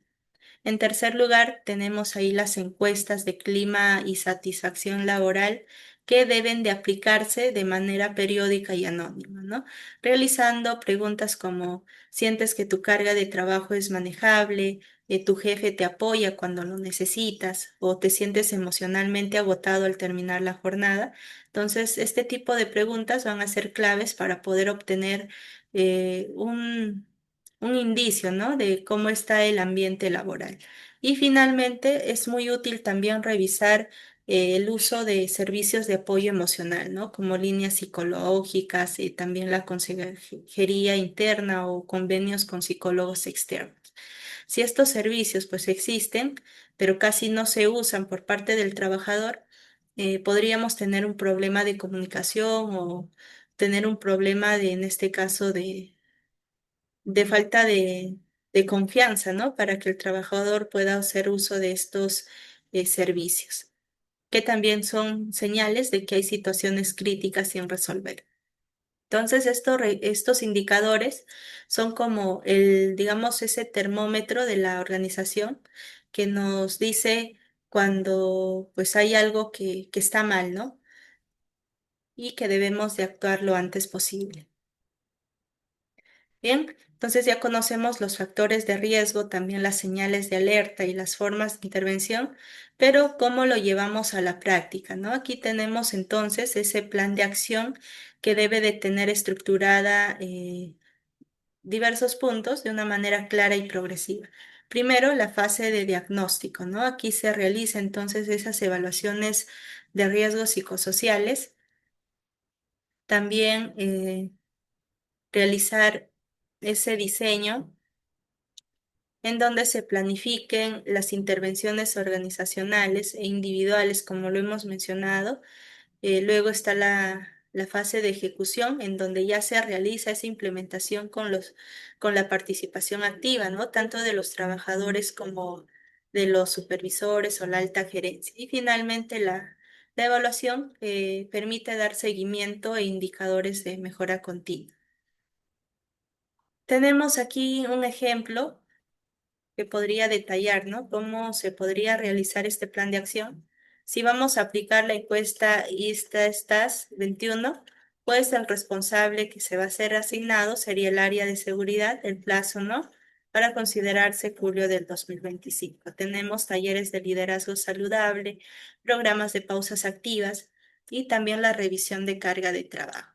En tercer lugar, tenemos ahí las encuestas de clima y satisfacción laboral, que deben de aplicarse de manera periódica y anónima, ¿no? Realizando preguntas como, ¿sientes que tu carga de trabajo es manejable? ¿Tu jefe te apoya cuando lo necesitas? ¿O te sientes emocionalmente agotado al terminar la jornada? Entonces, este tipo de preguntas van a ser claves para poder obtener un indicio, ¿no? De cómo está el ambiente laboral. Y finalmente, es muy útil también revisar el uso de servicios de apoyo emocional, ¿no? Como líneas psicológicas y también la consejería interna o convenios con psicólogos externos. Si estos servicios pues existen, pero casi no se usan por parte del trabajador, podríamos tener un problema de comunicación o tener un problema de, en este caso, de falta de confianza, ¿no? Para que el trabajador pueda hacer uso de estos servicios, que también son señales de que hay situaciones críticas sin resolver. Entonces, estos indicadores son como digamos, ese termómetro de la organización que nos dice cuando pues hay algo que está mal, ¿no? Y que debemos de actuar lo antes posible. Bien, entonces ya conocemos los factores de riesgo, también las señales de alerta y las formas de intervención, pero ¿cómo lo llevamos a la práctica, no? Aquí tenemos entonces ese plan de acción que debe de tener estructurada diversos puntos de una manera clara y progresiva. Primero, la fase de diagnóstico, ¿no? Aquí se realiza entonces esas evaluaciones de riesgos psicosociales. También realizar ese diseño en donde se planifiquen las intervenciones organizacionales e individuales, como lo hemos mencionado. Luego está la fase de ejecución, en donde ya se realiza esa implementación con la participación activa, ¿no? Tanto de los trabajadores como de los supervisores o la alta gerencia. Y finalmente la evaluación permite dar seguimiento e indicadores de mejora continua. Tenemos aquí un ejemplo que podría detallar, ¿no? Cómo se podría realizar este plan de acción. Si vamos a aplicar la encuesta ISTA-STAS 21, pues el responsable que se va a ser asignado sería el área de seguridad, el plazo, ¿no? Para considerarse julio del 2025. Tenemos talleres de liderazgo saludable, programas de pausas activas y también la revisión de carga de trabajo.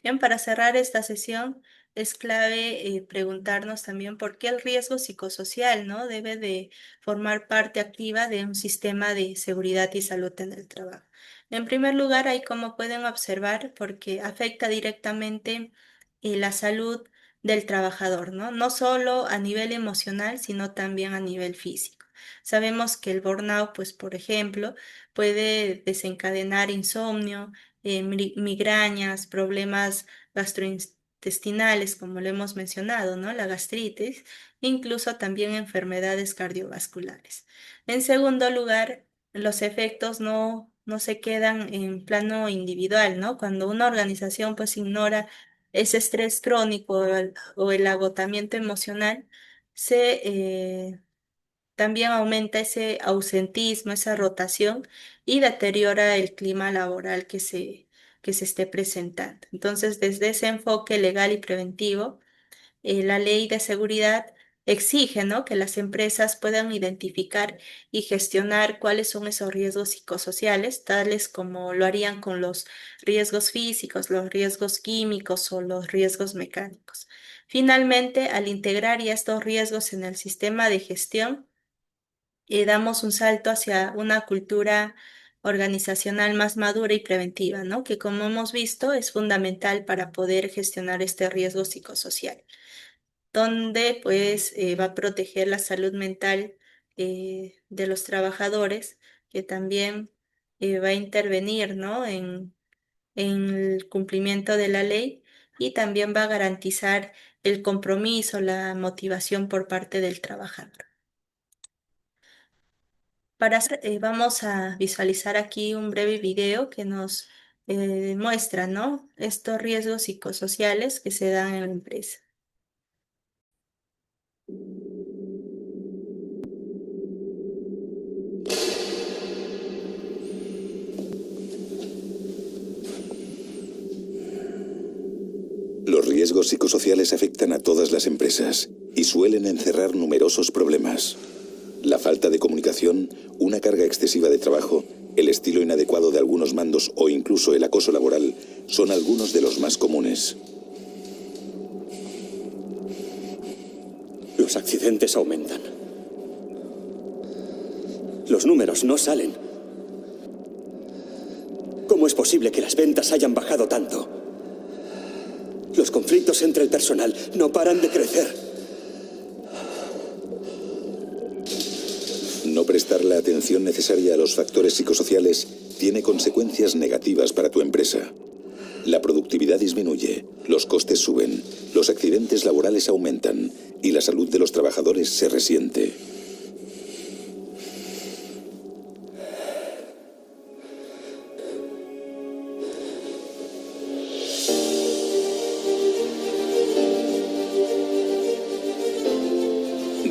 Bien, para cerrar esta sesión es clave preguntarnos también por qué el riesgo psicosocial, ¿no? Debe de formar parte activa de un sistema de seguridad y salud en el trabajo. En primer lugar, ahí como pueden observar, porque afecta directamente la salud del trabajador, ¿no? No solo a nivel emocional, sino también a nivel físico. Sabemos que el burnout, pues, por ejemplo, puede desencadenar insomnio, migrañas, problemas gastrointestinales, como lo hemos mencionado, ¿no? La gastritis, incluso también enfermedades cardiovasculares. En segundo lugar, los efectos no se quedan en plano individual, ¿no? Cuando una organización pues ignora ese estrés crónico o el agotamiento emocional, se también aumenta ese ausentismo, esa rotación y deteriora el clima laboral que se esté presentando. Entonces, desde ese enfoque legal y preventivo, la ley de seguridad exige, ¿no? Que las empresas puedan identificar y gestionar cuáles son esos riesgos psicosociales, tales como lo harían con los riesgos físicos, los riesgos químicos o los riesgos mecánicos. Finalmente, al integrar ya estos riesgos en el sistema de gestión, damos un salto hacia una cultura organizacional más madura y preventiva, ¿no? Que como hemos visto es fundamental para poder gestionar este riesgo psicosocial, donde pues va a proteger la salud mental de los trabajadores, que también va a intervenir, ¿no? En el cumplimiento de la ley y también va a garantizar el compromiso, la motivación por parte del trabajador. Vamos a visualizar aquí un breve video que nos muestra, ¿no? Estos riesgos psicosociales que se dan en la empresa.
riesgos psicosociales afectan a todas las empresas y suelen encerrar numerosos problemas. La falta de comunicación, una carga excesiva de trabajo, el estilo inadecuado de algunos mandos o incluso el acoso laboral son algunos de los más comunes.
Los accidentes aumentan. Los números no salen. ¿Cómo es posible que las ventas hayan bajado tanto? Los conflictos entre el personal no paran de crecer.
No prestar la atención necesaria a los factores psicosociales tiene consecuencias negativas para tu empresa. La productividad disminuye, los costes suben, los accidentes laborales aumentan y la salud de los trabajadores se resiente.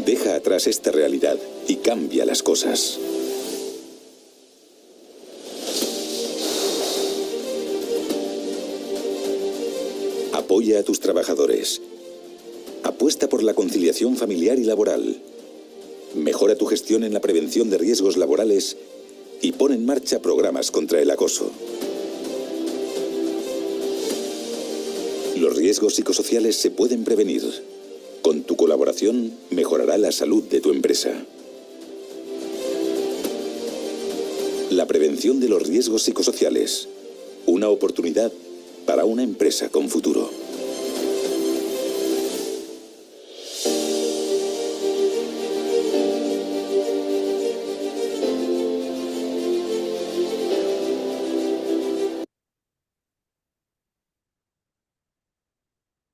Deja atrás esta realidad y cambia las cosas. Apoya a tus trabajadores. Apuesta por la conciliación familiar y laboral. Mejora tu gestión en la prevención de riesgos laborales y pon en marcha programas contra el acoso. Los riesgos psicosociales se pueden prevenir. Con tu colaboración mejorará la salud de tu empresa. La prevención de los riesgos psicosociales. Una oportunidad para una empresa con futuro.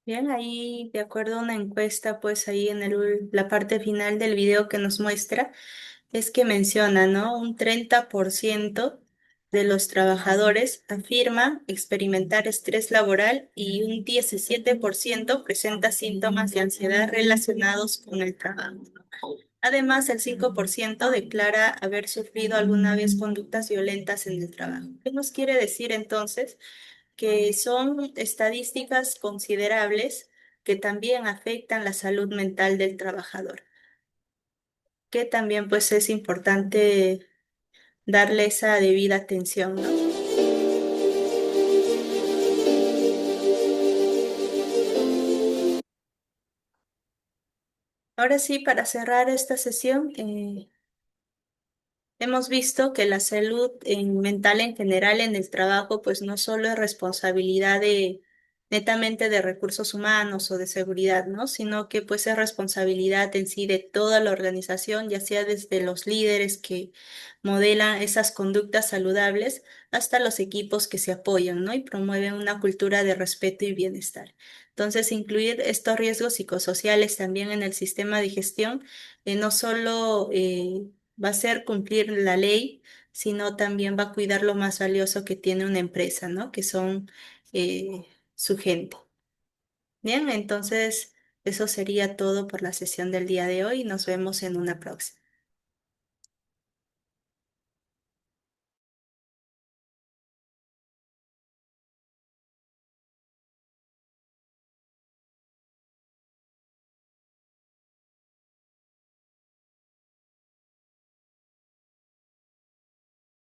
Bien, ahí de acuerdo a una encuesta, pues ahí en la parte final del video que nos muestra, es que menciona, ¿no? Un 30% de los trabajadores afirma experimentar estrés laboral y un 17% presenta síntomas de ansiedad relacionados con el trabajo. Además, el 5% declara haber sufrido alguna vez conductas violentas en el trabajo. ¿Qué nos quiere decir entonces? Que son estadísticas considerables que también afectan la salud mental del trabajador, que también pues es importante darle esa debida atención, ¿no? Ahora sí, para cerrar esta sesión, hemos visto que la salud mental en general en el trabajo, pues no solo es responsabilidad netamente de recursos humanos o de seguridad, ¿no? Sino que pues es responsabilidad en sí de toda la organización, ya sea desde los líderes que modelan esas conductas saludables hasta los equipos que se apoyan, ¿no? Y promueven una cultura de respeto y bienestar. Entonces, incluir estos riesgos psicosociales también en el sistema de gestión, no solo va a ser cumplir la ley, sino también va a cuidar lo más valioso que tiene una empresa, ¿no? Que son su gente. Bien, entonces eso sería todo por la sesión del día de hoy y nos vemos en una próxima.